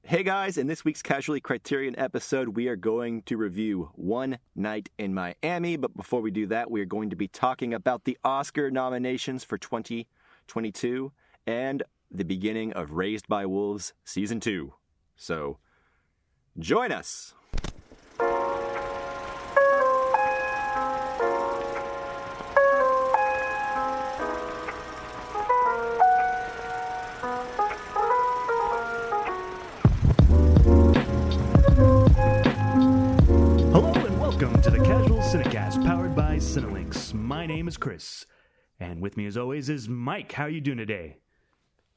Hey guys, in this week's Casually Criterion episode, we are going to review One Night in Miami. But before we do that, we are going to be talking about the Oscar nominations for 2022 and the beginning of Raised by Wolves Season 2. So, join us! Welcome to the Casual Cinecast, powered by Cinelinx. My name is Chris, and with me as always is Mike. How are you doing today?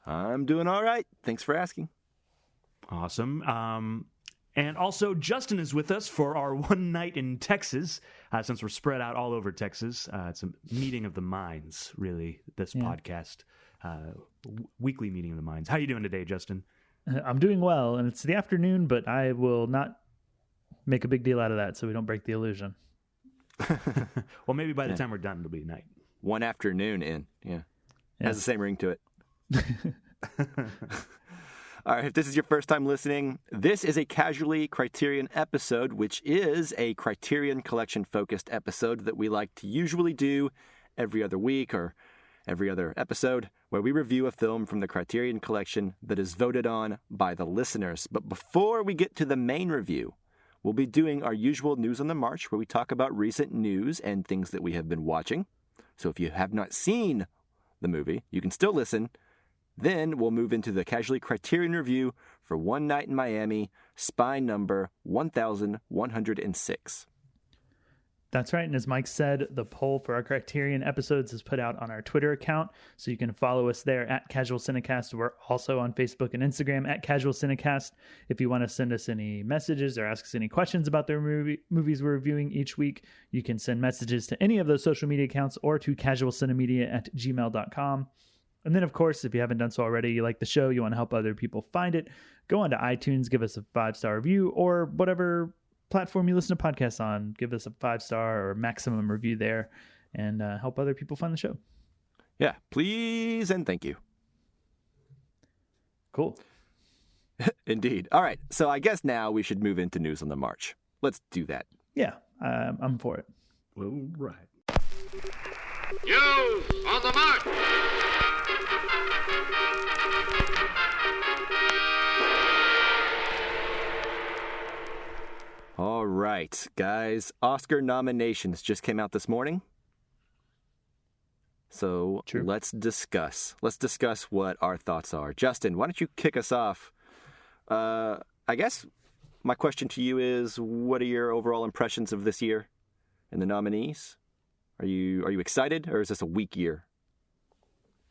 I'm doing all right. Thanks for asking. Awesome. And also, Justin is with us for our one night in Texas, since we're spread out all over Texas. It's a meeting of the minds, really, this podcast. Weekly meeting of the minds. How are you doing today, Justin? I'm doing well, and it's the afternoon, but I will not make a big deal out of that so we don't break the illusion. Well, maybe by the time we're done, it'll be night. One afternoon in, Has the same ring to it. All right, if this is your first time listening, this is a Casually Criterion episode, which is a Criterion Collection-focused episode that we like to usually do every other week or every other episode, where we review a film from the Criterion Collection that is voted on by the listeners. But before we get to the main review, we'll be doing our usual News on the March, where we talk about recent news and things that we have been watching. So if you have not seen the movie, you can still listen. Then we'll move into the Casually Criterion review for One Night in Miami, spine number 1106. That's right, and as Mike said, the poll for our Criterion episodes is put out on our Twitter account, so you can follow us there at Casual Cinecast. We're also on Facebook and Instagram at Casual Cinecast. If you want to send us any messages or ask us any questions about the movies we're reviewing each week, you can send messages to any of those social media accounts or to casualcinemedia@gmail.com. And then, of course, if you haven't done so already, you like the show, you want to help other people find it, go onto iTunes, give us a 5-star review, or whatever platform you listen to podcasts on, give us a 5-star or maximum review there, and help other people find the show. Yeah, please and thank you. Cool. Indeed. All right, so I guess now we should move into News on the March. Let's do that. Yeah, I'm for it. All right. News on the March! All right, guys. Oscar nominations just came out this morning. So Let's discuss what our thoughts are. Justin, why don't you kick us off? I guess my question to you is, what are your overall impressions of this year and the nominees? Are you excited, or is this a weak year?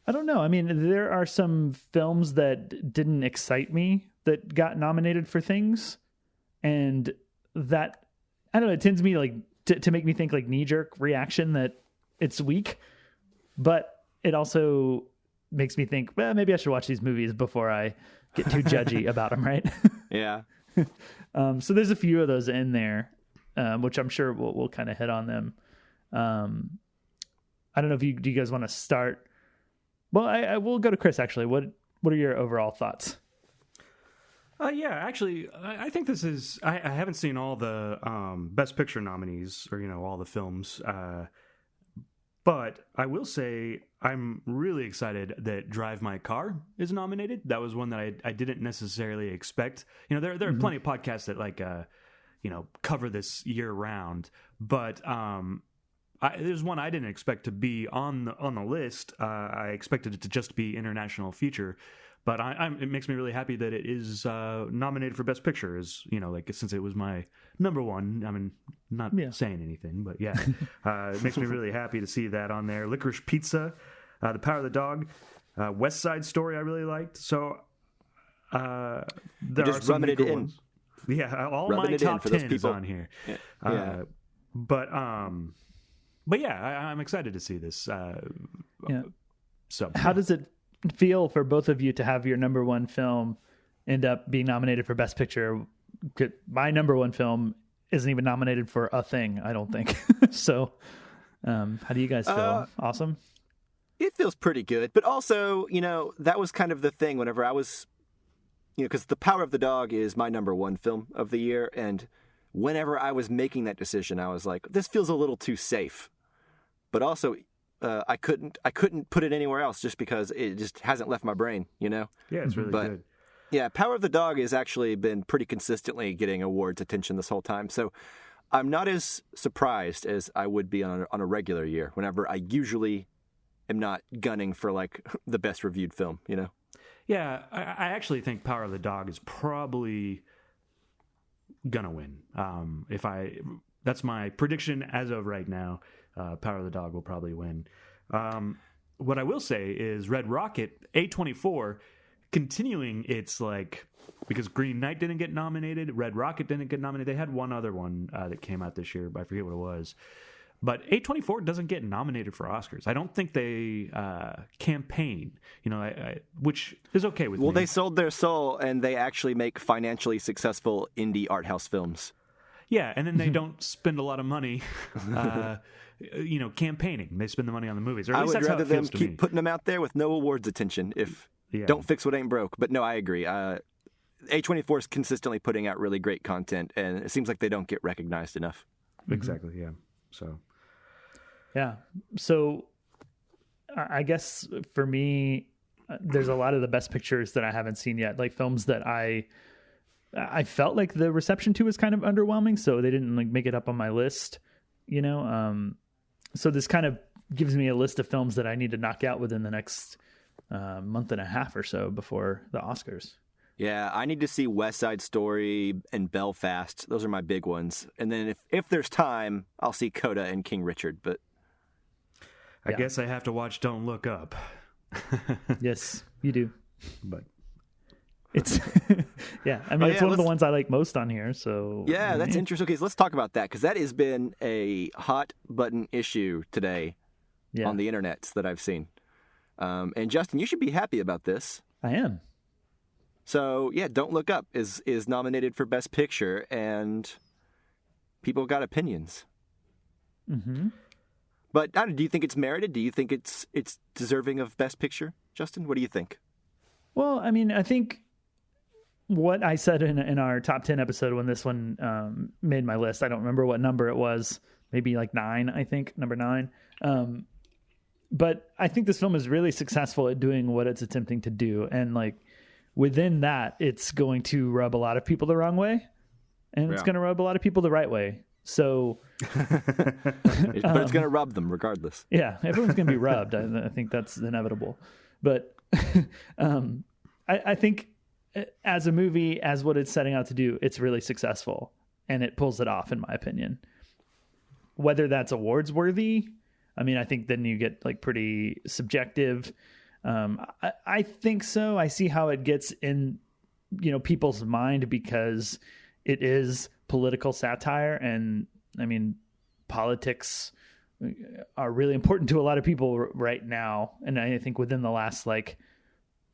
I don't know. I mean, there are some films that didn't excite me that got nominated for things, and that, I don't know, it tends me like to make me think like knee-jerk reaction that it's weak, but it also makes me think, well, maybe I should watch these movies before I get too judgy about them, right? Yeah. So there's a few of those in there, which I'm sure we'll kind of hit on them. I don't know if do you guys want to start? Well, I will go to Chris, actually. What are your overall thoughts? Yeah, actually, I think this is... I haven't seen all the Best Picture nominees, or, all the films. But I will say I'm really excited that Drive My Car is nominated. That was one that I didn't necessarily expect. There are plenty of podcasts that, cover this year-round. But there's one I didn't expect to be on the list. I expected it to just be international feature. But it makes me really happy that it is nominated for Best Picture, since it was my number one. I mean, not saying anything, but yeah. It makes me really happy to see that on there. Licorice Pizza, The Power of the Dog, West Side Story I really liked. So there are some really cool ones. Yeah, all my top 10 is on here. Yeah. But yeah, I'm excited to see this. So how does it feel for both of you to have your number one film end up being nominated for Best Picture? My number one film isn't even nominated for a thing, I don't think. So how do you guys feel? Awesome? It feels pretty good. But also, that was kind of the thing whenever I was because The Power of the Dog is my number one film of the year, and whenever I was making that decision, I was like, this feels a little too safe. But also, I couldn't put it anywhere else just because it just hasn't left my brain, Yeah, it's really good. Yeah, Power of the Dog has actually been pretty consistently getting awards attention this whole time. So I'm not as surprised as I would be on a regular year, whenever I usually am not gunning for like the best reviewed film, Yeah, I actually think Power of the Dog is probably gonna win. That's my prediction as of right now. Power of the Dog will probably win. What I will say is Red Rocket, A24, continuing its because Green Knight didn't get nominated, Red Rocket didn't get nominated. They had one other one that came out this year, but I forget what it was. But A24 doesn't get nominated for Oscars. I don't think they campaign, which is okay with me. Well, they sold their soul, and they actually make financially successful indie art house films. Yeah, and then they don't spend a lot of money, campaigning. They spend the money on the movies. Or at least I would that's rather how it them feels to keep me. putting them out there with no awards attention if don't fix what ain't broke. But no, I agree. A24 is consistently putting out really great content, and it seems like they don't get recognized enough. Exactly, yeah. So... Yeah. So I guess for me, there's a lot of the best pictures that I haven't seen yet, like films that I felt like the reception to was kind of underwhelming, so they didn't make it up on my list, So this kind of gives me a list of films that I need to knock out within the next month and a half or so before the Oscars. Yeah, I need to see West Side Story and Belfast. Those are my big ones. And then if there's time, I'll see Coda and King Richard, but I guess I have to watch Don't Look Up. Yes, you do. But it's it's one of the ones I like most on here. So yeah, that's interesting. Okay, so let's talk about that, because that has been a hot button issue today on the internet that I've seen. And Justin, you should be happy about this. I am. So yeah, Don't Look Up is nominated for Best Picture, and people got opinions. Mm-hmm. But do you think it's merited? Do you think it's deserving of Best Picture, Justin? What do you think? Well, I mean, I think what I said in our top 10 episode when this one made my list, I don't remember what number it was, maybe 9, I think, number 9. But I think this film is really successful at doing what it's attempting to do. And within that, it's going to rub a lot of people the wrong way, and it's going to rub a lot of people the right way. So, but it's going to rub them regardless. Yeah, everyone's going to be rubbed. I think that's inevitable. But I think as a movie, as what it's setting out to do, it's really successful, and it pulls it off, in my opinion. Whether that's awards worthy, I mean, I think then you get pretty subjective. I think so. I see how it gets in, people's mind, because it is political satire, and I mean, politics are really important to a lot of people right now, and I think within the last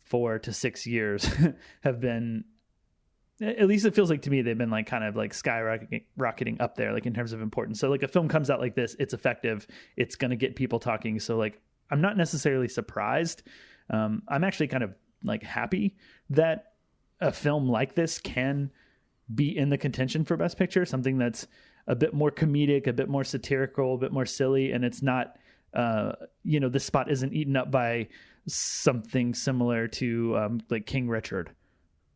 4 to 6 years have been, at least it feels like to me, they've been skyrocketing up there, in terms of importance. So a film comes out like this, it's effective, it's going to get people talking. So I'm not necessarily surprised. I'm actually kind of happy that a film like this can be in the contention for Best Picture, something that's a bit more comedic, a bit more satirical, a bit more silly, and it's not, this spot isn't eaten up by something similar to King Richard,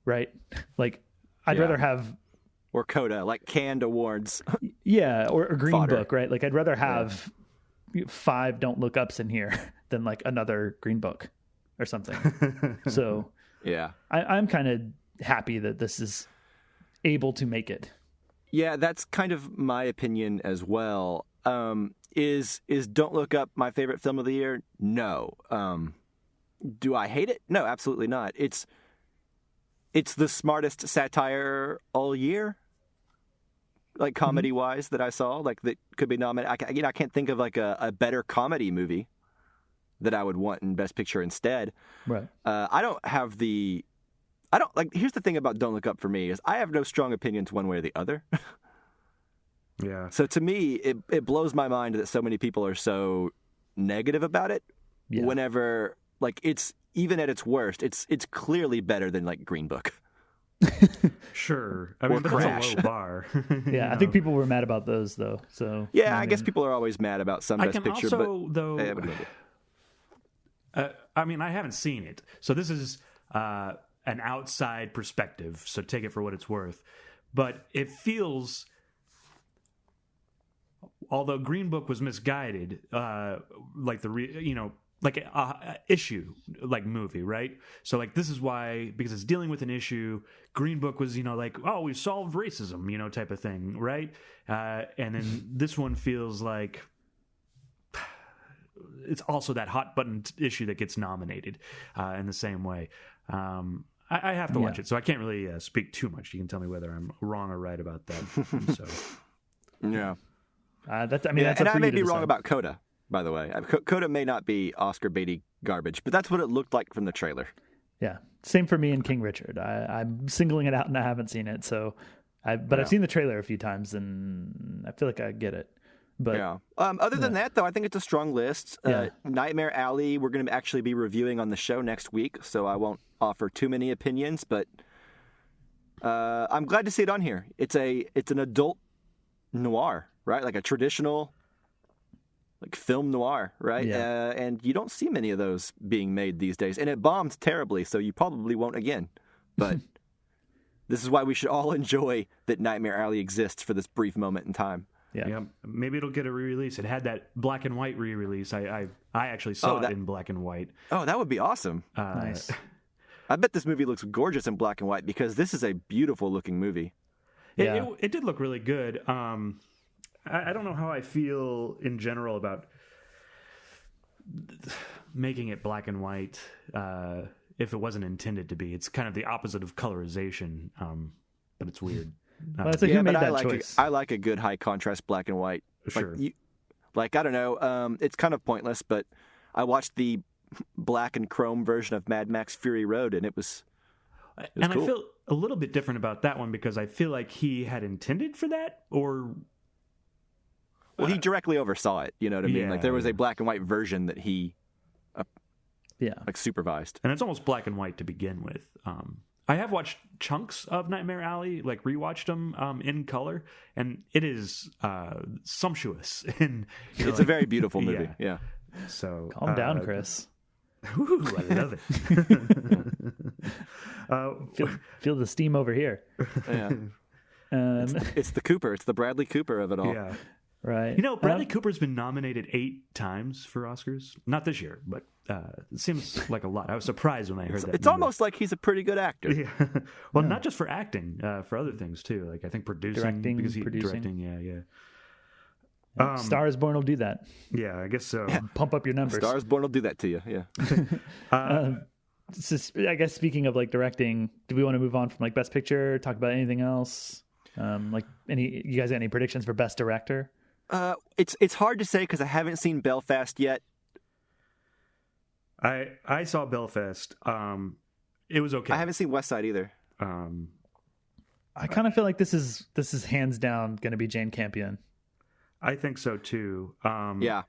right? I'd rather have, or Coda, canned awards. Yeah, or Green Fodder. Book, right? I'd rather have 5 Don't Look Ups in here than another Green Book or something. So yeah, I'm kind of happy that this is able to make it. Yeah, that's kind of my opinion as well. Is Don't Look Up my favorite film of the year? No. Do I hate it? No, absolutely not. It's the smartest satire all year, comedy wise, that I saw, that could be nominated. I can't think of a better comedy movie that I would want in Best Picture instead. Right. Here's the thing about Don't Look Up for me is I have no strong opinions one way or the other. Yeah. So to me, it blows my mind that so many people are so negative about it. Yeah. Whenever it's even at its worst, it's clearly better than Green Book. Sure. I mean, but that's a low bar. Yeah, I think people were mad about those though. So Yeah, I guess people are always mad about some Best Picture, also, but though, they haven't made it. I mean, I haven't seen it, so this is an outside perspective. So take it for what it's worth. But it feels, although Green Book was misguided, like like a issue like movie, right? So like this is why, because it's dealing with an issue. Green Book was like, oh, we've solved racism, type of thing, right? And then this one feels like it's also that hot button issue that gets nominated in the same way. I have to watch it, so I can't really speak too much. You can tell me whether I'm wrong or right about that. So Yeah. That's and I may be wrong about Coda, by the way. Coda may not be Oscar baity garbage, but that's what it looked like from the trailer. Yeah, same for me and King Richard. I'm singling it out, and I haven't seen it. So, I've seen the trailer a few times, and I feel like I get it. But yeah. Other than that, though, I think it's a strong list. Nightmare Alley, we're going to actually be reviewing on the show next week, so I won't offer too many opinions. But I'm glad to see it on here. It's an adult noir, right? Like a traditional like film noir, right? Yeah. And you don't see many of those being made these days. And it bombed terribly, so you probably won't again. But this is why we should all enjoy that Nightmare Alley exists for this brief moment in time. Yeah, maybe it'll get a re-release. It had that black and white re-release. I actually saw it in black and white. Oh, that would be awesome. Nice. I bet this movie looks gorgeous in black and white because this is a beautiful looking movie. It did look really good. I don't know how I feel in general about making it black and white if it wasn't intended to be. It's kind of the opposite of colorization, but it's weird. Well, it's like who made that choice? I like a good high contrast black and white. Sure. I don't know. It's kind of pointless, but I watched the black and chrome version of Mad Max Fury Road, and it was cool. I feel a little bit different about that one because I feel like he had intended for that, or well, he directly oversaw it. You know what I mean? Yeah, like there was a black and white version that he supervised, and it's almost black and white to begin with. I have watched chunks of Nightmare Alley, like rewatched them in color, and it is sumptuous. And it's a very beautiful movie. Yeah. So calm down, Chris. Ooh, I love it. Feel the steam over here. Yeah. It's the Cooper. It's the Bradley Cooper of it all. Yeah. Right. Bradley Cooper's been nominated 8 times for Oscars. Not this year, but it seems like a lot. I was surprised when I heard that. It's almost like he's a pretty good actor. Yeah. Well, not just for acting, for other things too. Like I think producing, directing. Yeah. Star is Born will do that. Yeah, I guess so. Yeah. Pump up your numbers. Star is Born will do that to you. Yeah. I guess speaking of like directing, do we want to move on from like Best Picture? Talk about anything else? You guys got any predictions for Best Director? It's hard to say because I haven't seen Belfast yet. I saw Belfast. It was okay. I haven't seen West Side either. I kind of feel like this is hands down going to be Jane Campion. I think so too. Yeah.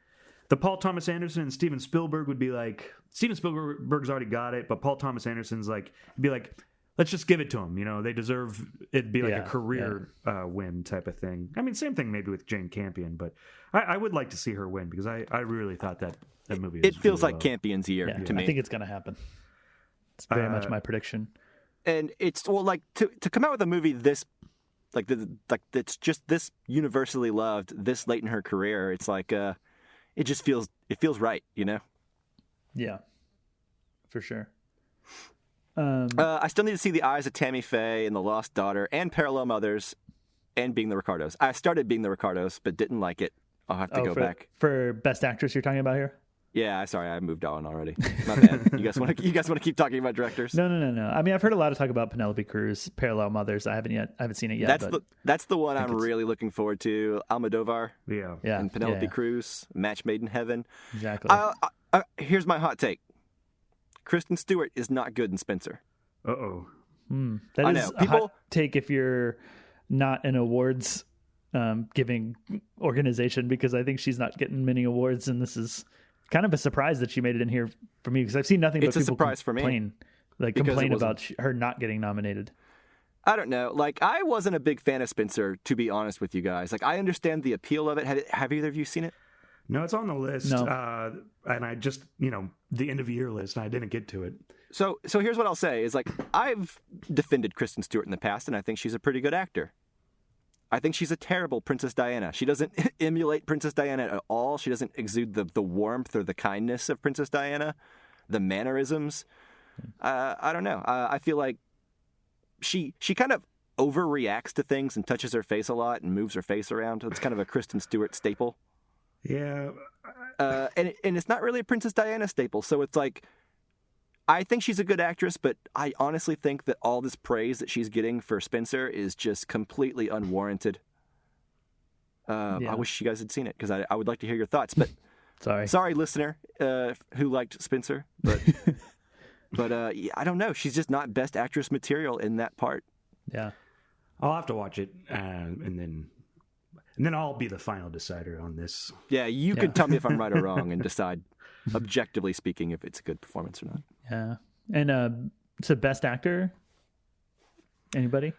The Paul Thomas Anderson and Steven Spielberg would be like, Steven Spielberg's already got it, but Paul Thomas Anderson's like, be like, let's just give it to them. They deserve it to be like a career win type of thing. I mean, same thing maybe with Jane Campion, but I would like to see her win because I really thought that movie. It feels really like Campion's year to me. I think it's going to happen. It's very much my prediction. And it's to come out with a movie this it's just this universally loved this late in her career. It's like it just feels right, Yeah, for sure. I still need to see The Eyes of Tammy Faye and The Lost Daughter and Parallel Mothers and Being the Ricardos. I started Being the Ricardos but didn't like it. I'll have to go back. For Best Actress you're talking about here? Yeah, sorry, I moved on already. My bad. You guys want to keep talking about directors? No. I mean, I've heard a lot of talk about Penelope Cruz, Parallel Mothers. I haven't seen it yet. That's the one I'm really looking forward to. Almodovar. Yeah. And Penelope Cruz, Match Made in Heaven. Exactly. Here's my hot take. Kristen Stewart is not good in Spencer. Uh-oh. That is a hot take if you're not an awards giving organization, because I think she's not getting many awards, and this is kind of a surprise that she made it in here for me, because I've seen nothing but people surprise for me complain about her not getting nominated. I don't know. Like, I wasn't a big fan of Spencer, to be honest with you guys. Like, I understand the appeal of it. Have either of you seen it? No, it's on the list. No. And I just, the end of year list, and I didn't get to it. So here's what I'll say is, like, I've defended Kristen Stewart in the past, and I think she's a pretty good actor. I think she's a terrible Princess Diana. She doesn't emulate Princess Diana at all. She doesn't exude the warmth or the kindness of Princess Diana, the mannerisms. I don't know. I feel like she kind of overreacts to things and touches her face a lot and moves her face around. It's kind of a Kristen Stewart staple. Yeah. And it's not really a Princess Diana staple. So it's like, I think she's a good actress, but I honestly think that all this praise that she's getting for Spencer is just completely unwarranted. I wish you guys had seen it because I would like to hear your thoughts. But sorry, listener who liked Spencer, but yeah, I don't know. She's just not best actress material in that part. Yeah, I'll have to watch it, and then I'll be the final decider on this. Yeah, you could tell me if I'm right or wrong and decide, objectively speaking, if it's a good performance or not. Yeah, and so best actor. Anybody?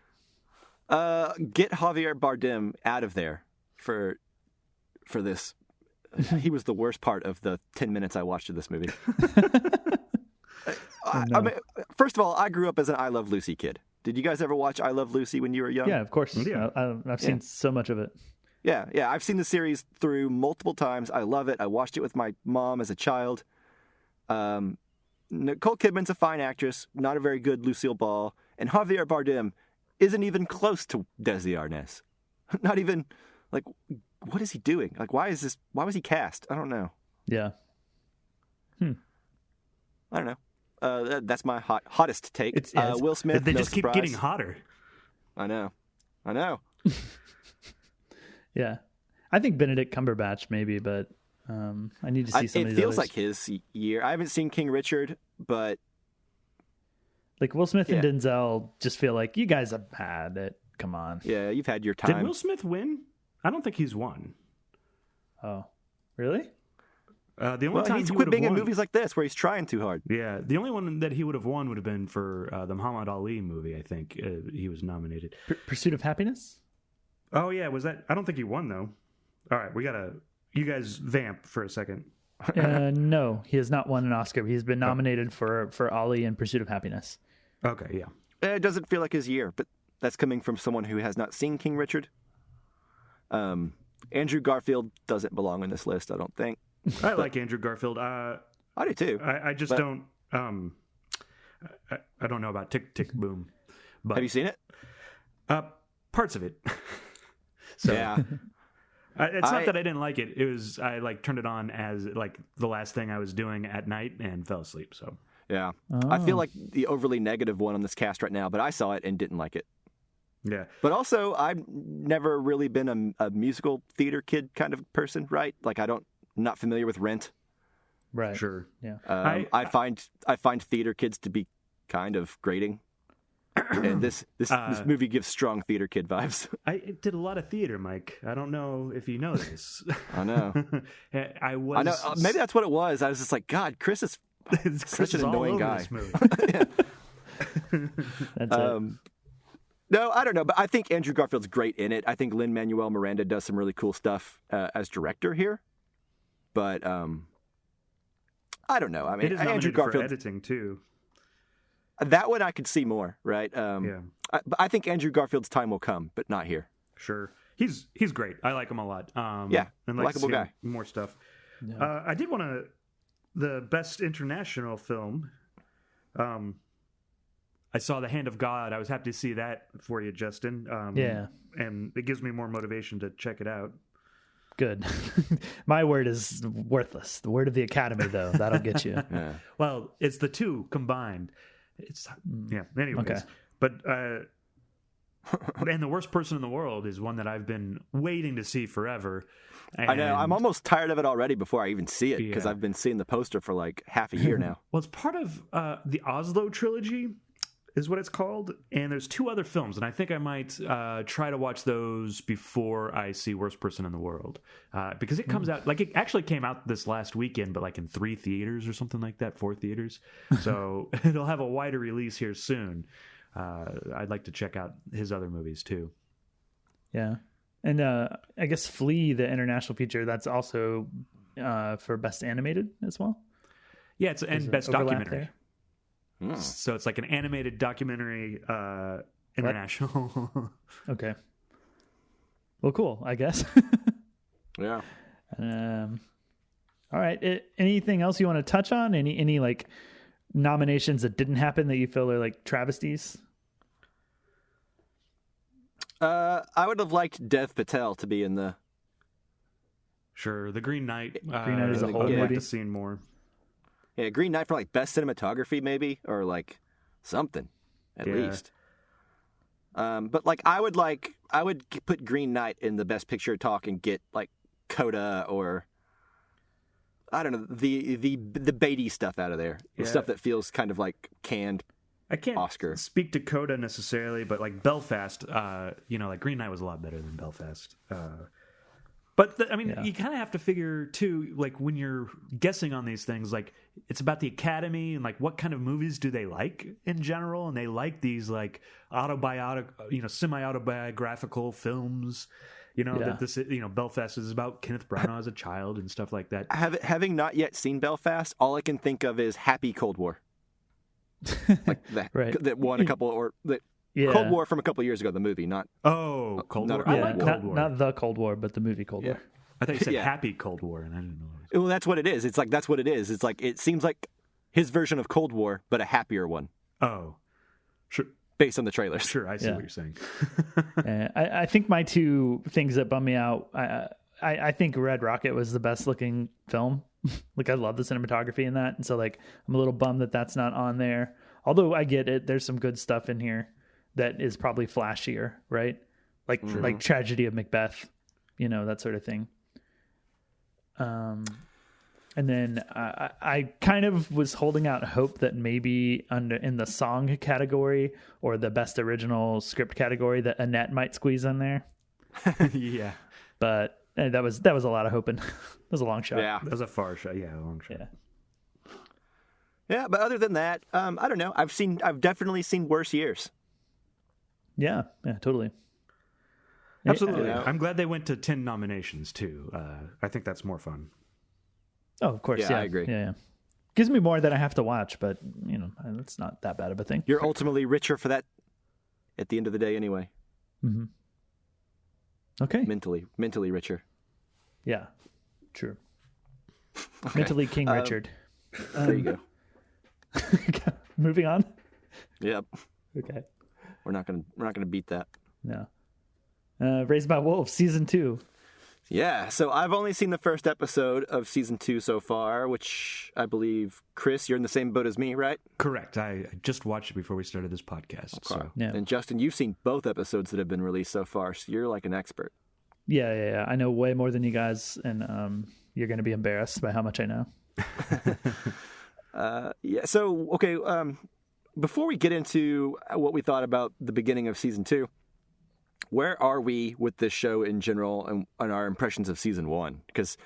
Get Javier Bardem out of there for this. He was the worst part of the 10 minutes I watched of this movie. I mean, first of all, I grew up as an I Love Lucy kid. Did you guys ever watch I Love Lucy when you were young? Yeah, of course. Yeah. I've seen so much of it. Yeah. I've seen the series through multiple times. I love it. I watched it with my mom as a child. Nicole Kidman's a fine actress, not a very good Lucille Ball. And Javier Bardem isn't even close to Desi Arnaz. Not even, like, what is he doing? Like, why was he cast? I don't know. Yeah. I don't know. That's my hottest take. It's Will Smith. They no just surprise. keep getting hotter. I know. Yeah, I think Benedict Cumberbatch maybe, but I need to see some of these. It feels others. like his year. I haven't seen King Richard, but like Will Smith and Denzel just feel like you guys have had it. Come on. Yeah, you've had your time. Did Will Smith win? I don't think he's won. Oh, really? The only time he's he quit being in won, movies like this where he's trying too hard. Yeah, the only one that he would have won would have been for the Muhammad Ali movie. I think he was nominated. Pursuit of Happiness. Oh yeah, was that? I don't think he won though. All right, you guys vamp for a second. No, he has not won an Oscar. He's been nominated for Ali and Pursuit of Happiness. Okay, yeah. It doesn't feel like his year, but that's coming from someone who has not seen King Richard. Andrew Garfield doesn't belong on this list, I don't think. I like Andrew Garfield. I do too. I just don't. I don't know about Tick Tick Boom. But, have you seen it? Parts of it. So yeah. It's not that I didn't like it. It was I turned it on as the last thing I was doing at night and fell asleep. So yeah, I feel like the overly negative one on this cast right now, but I saw it and didn't like it. Yeah, but also I've never really been a musical theater kid kind of person, right? Like not familiar with Rent. Right. Sure. Yeah. I find theater kids to be kind of grating. And this movie gives strong theater kid vibes. I did a lot of theater, Mike. I don't know if you know this. I know. I know. Maybe that's what it was. I was just like, God, Chris is such an annoying guy. That's it. No, I don't know, but I think Andrew Garfield's great in it. I think Lin-Manuel Miranda does some really cool stuff as director here. But I don't know. I mean, it is Andrew Garfield for editing too. That one I could see more, right? Yeah. But I think Andrew Garfield's time will come, but not here. Sure. He's great. I like him a lot. Yeah, and likable guy. More stuff. Yeah. I did want to the best international film. I saw The Hand of God. I was happy to see that for you, Justin. Yeah. And it gives me more motivation to check it out. Good. My word is worthless. The word of the Academy, though, that'll get you. Yeah. Well, it's the two combined. Anyways. Okay. But and The Worst Person in the World is one that I've been waiting to see forever. And I know. I'm almost tired of it already before I even see it because I've been seeing the poster for like half a year now. Well, it's part of the Oslo trilogy is what it's called. And there's two other films. And I think I might try to watch those before I see Worst Person in the World. Because it comes out, it actually came out this last weekend, but in 3 theaters or something like that, 4 theaters. So it'll have a wider release here soon. I'd like to check out his other movies too. Yeah. And I guess Flea, the international feature, that's also for Best Animated as well. Yeah, it's and Best Documentary. There? So it's like an animated documentary international. Okay. Well, cool, I guess. Yeah. All right. Anything else you want to touch on? Any like nominations that didn't happen that you feel are like travesties? I would have liked Dev Patel to be in the. Sure, the Green Knight. Green Knight is a whole I'd like movie. to see more. Yeah, Green Knight for like best cinematography, maybe, or like something at least. But like I would put Green Knight in the best picture talk and get like Coda or I don't know the Beatty stuff out of there, the stuff that feels kind of like canned. I can't Oscar. speak to Coda necessarily, but like Belfast, like Green Knight was a lot better than Belfast. But you kind of have to figure too, like when you're guessing on these things, like it's about the Academy and like what kind of movies do they like in general, and they like these like semi-autobiographical films. That this Belfast is about Kenneth Branagh as a child and stuff like that. Having not yet seen Belfast, all I can think of is Happy Cold War. Like that, right. That won a couple, or that Cold War from a couple of years ago. The movie, not Cold War. Yeah, I like Cold War. Not the Cold War, but the movie Cold War. I thought you said Happy Cold War, and I didn't know. Well, that's what it is. It's like that's what it is. It's like it seems like his version of Cold War, but a happier one. Oh, sure. Based on the trailers. Sure, I see what you're saying. I think my two things that bum me out. I think Red Rocket was the best looking film. Like I love the cinematography in that, and so like I'm a little bummed that that's not on there. Although I get it, there's some good stuff in here that is probably flashier, right? Like Tragedy of Macbeth, that sort of thing. And then I kind of was holding out hope that maybe in the song category or the best original script category that Annette might squeeze in there. Yeah, but that was a lot of hoping. That was a long shot. Yeah, that was a far shot. Yeah, a long shot. Yeah. Yeah, but other than that, I don't know. I've definitely seen worse years. Yeah, totally. Absolutely. Yeah. I'm glad they went to 10 nominations too. I think that's more fun. Oh, of course. Yeah, I agree. Yeah. Gives me more that I have to watch, but it's not that bad of a thing. You're ultimately richer for that at the end of the day anyway. Mm-hmm. Okay. Mentally richer. Yeah, true. Okay. Mentally King Richard. There you go. Moving on. Yep. Okay. We're not gonna beat that. No. Raised by Wolves, season 2. Yeah. So I've only seen the first episode of season 2 so far, which I believe, Chris, you're in the same boat as me, right? Correct. I just watched it before we started this podcast. Okay. So. Yeah. And Justin, you've seen both episodes that have been released so far, so you're like an expert. Yeah. I know way more than you guys, and you're going to be embarrassed by how much I know. Yeah. So, okay. Before we get into what we thought about the beginning of season 2, where are we with this show in general and our impressions of season 1? Because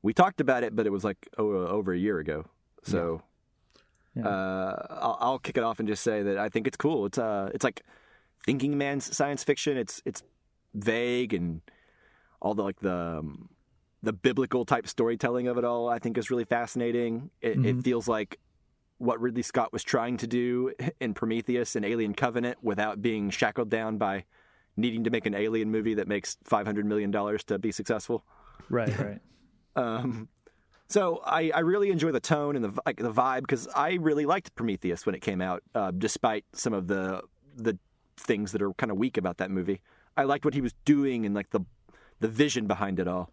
we talked about it, but it was like over a year ago. So, I'll kick it off and just say that I think it's cool. It's like thinking man's science fiction. It's vague, and all the biblical type storytelling of it all, I think, is really fascinating. It feels like what Ridley Scott was trying to do in Prometheus and Alien Covenant without being shackled down by needing to make an alien movie that makes $500 million to be successful. Right. So I really enjoy the tone and the vibe, because I really liked Prometheus when it came out, despite some of the things that are kind of weak about that movie. I liked what he was doing and like the vision behind it all.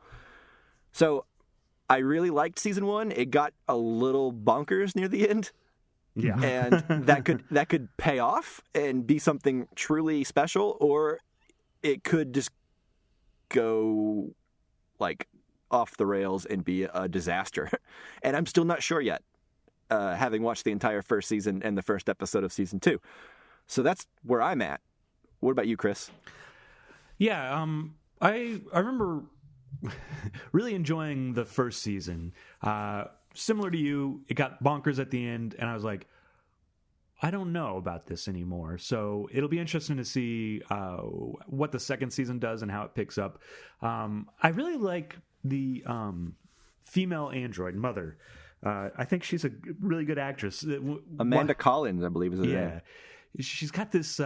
So I really liked season 1. It got a little bonkers near the end. Yeah. And that could pay off and be something truly special, or it could just go like off the rails and be a disaster. And I'm still not sure yet, having watched the entire first season and the first episode of season 2. So that's where I'm at. What about you, Chris? Yeah, I remember really enjoying the first season. Similar to you, it got bonkers at the end, and I was like, I don't know about this anymore. So it'll be interesting to see what the second season does and how it picks up. I really like the female android mother. I think she's a really good actress. Amanda Collins, I believe, is her name. Yeah, she's got this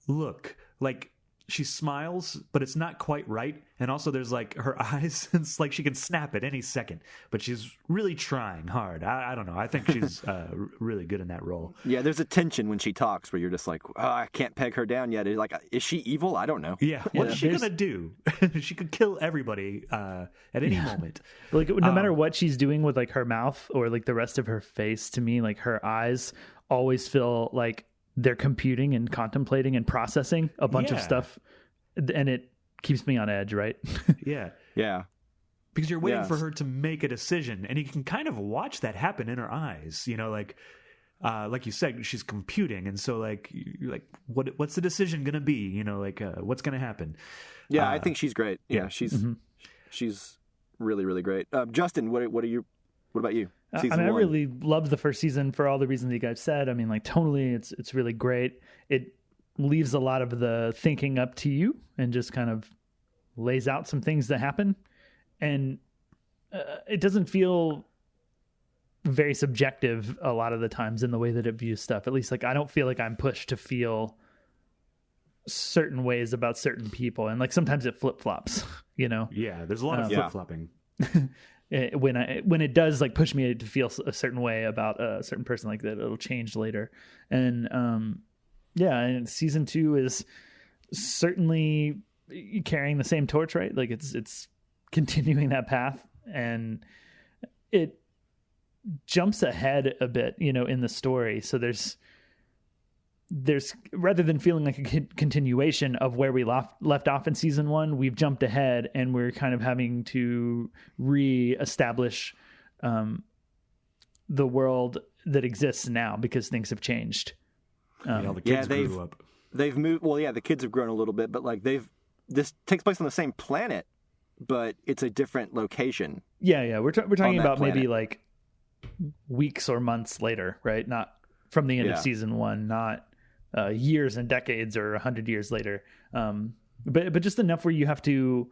look like she smiles, but it's not quite right. And also there's like her eyes, it's like she can snap at any second, but she's really trying hard. I don't know. I think she's really good in that role. Yeah, there's a tension when she talks where you're just like, oh, I can't peg her down yet. It's like, is she evil? I don't know. Yeah, what is she going to do? She could kill everybody at any moment. Like, no matter what she's doing with like her mouth or like the rest of her face, to me, like her eyes always feel like they're computing and contemplating and processing a bunch of stuff, and it keeps me on edge, right? Yeah. Because you're waiting for her to make a decision, and you can kind of watch that happen in her eyes. You know, like you said, she's computing, and so like you're like, what's the decision gonna be? You know, like what's gonna happen? Yeah, I think she's great. Yeah, she's really, really great. Justin, what about you? I really loved the first season for all the reasons that you guys said. I mean, like tonally, it's really great. It leaves a lot of the thinking up to you and just kind of lays out some things that happen. And it doesn't feel very subjective a lot of the times in the way that it views stuff. At least like I don't feel like I'm pushed to feel certain ways about certain people. And like sometimes it flip-flops, you know? Yeah, there's a lot of flip-flopping. When it does like push me to feel a certain way about a certain person, like that, it'll change later. And and season 2 is certainly carrying the same torch, right? Like it's continuing that path, and it jumps ahead a bit, you know, in the story. So there's rather than feeling like a continuation of where we left off in season 1, we've jumped ahead and we're kind of having to re-establish the world that exists now because things have changed. The kids grew up. They've moved. Well, yeah, the kids have grown a little bit, but like this takes place on the same planet, but it's a different location. Yeah. We're talking about maybe like weeks or months later, right? Not from the end of season 1, not years and decades or 100 years later. But just enough where you have to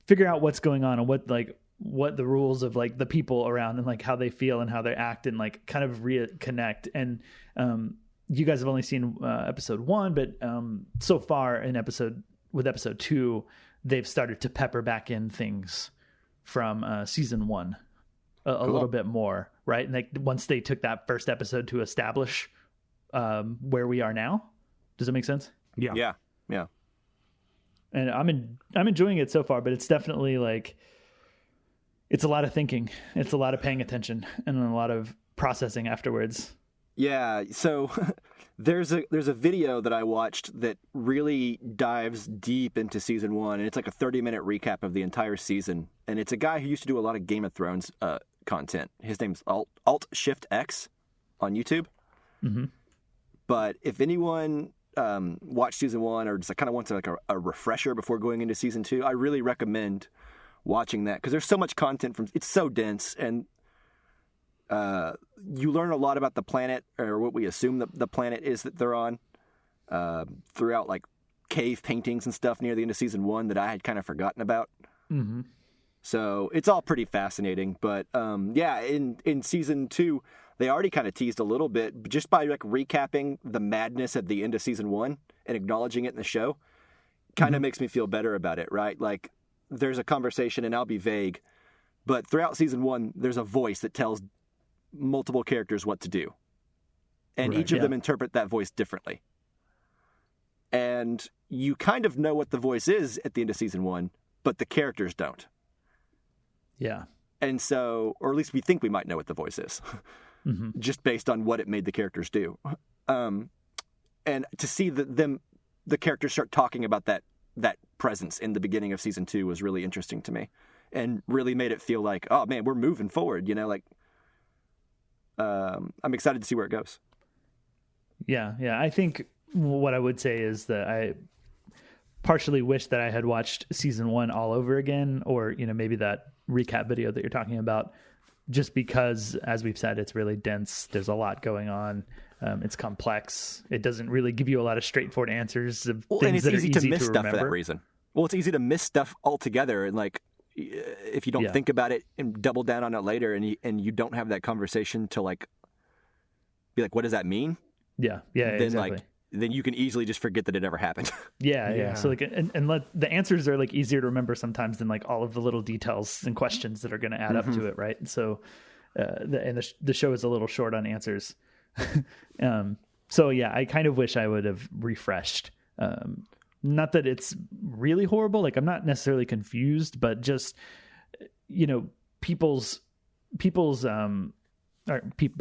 figure out what's going on and what the rules of like the people around and like how they feel and how they act and like kind of reconnect. And you guys have only seen episode 1, but so far in episode 2, they've started to pepper back in things from season 1 a little bit more, right? And like once they took that first episode to establish where we are now. Does it make sense? Yeah. And I'm enjoying it so far, but it's definitely like it's a lot of thinking, it's a lot of paying attention, and a lot of processing afterwards. Yeah. So there's a video that I watched that really dives deep into season 1, and it's like a 30-minute recap of the entire season. And it's a guy who used to do a lot of Game of Thrones content. His name's Alt Shift X on YouTube. Mm-hmm. But if anyone watched season 1 or just kind of wants like a refresher before going into season 2, I really recommend watching that because there's so much content it's so dense, and you learn a lot about the planet, or what we assume the planet is that they're on, throughout like cave paintings and stuff near the end of season 1 that I had kind of forgotten about. Mm-hmm. So it's all pretty fascinating. But in season 2, they already kind of teased a little bit just by like recapping the madness at the end of season 1 and acknowledging it in the show. Kind of makes me feel better about it, right? Like there's a conversation, and I'll be vague, but throughout season 1, there's a voice that tells multiple characters what to do, and each of them interpret that voice differently. And you kind of know what the voice is at the end of season 1, but the characters don't. Yeah. And so, or at least we think we might know what the voice is. Just based on what it made the characters do. And to see the characters start talking about that presence in the beginning of season 2 was really interesting to me, and really made it feel like, oh man, we're moving forward, you know, like I'm excited to see where it goes. Yeah. I think what I would say is that I partially wish that I had watched season 1 all over again, or, you know, maybe that recap video that you're talking about just because, as we've said, it's really dense. There's a lot going on. It's complex. It doesn't really give you a lot of straightforward answers of things that are easy to miss stuff remember. For that reason. Well, it's easy to miss stuff altogether, and like if you don't think about it and double down on it later, and you don't have that conversation to like be like, what does that mean? Yeah, then exactly. Then you can easily just forget that it ever happened. Yeah. So like, the answers are like easier to remember sometimes than like all of the little details and questions that are going to add up to it, right? So, the show is a little short on answers. So yeah, I kind of wish I would have refreshed. Not that it's really horrible. Like I'm not necessarily confused, but just people's by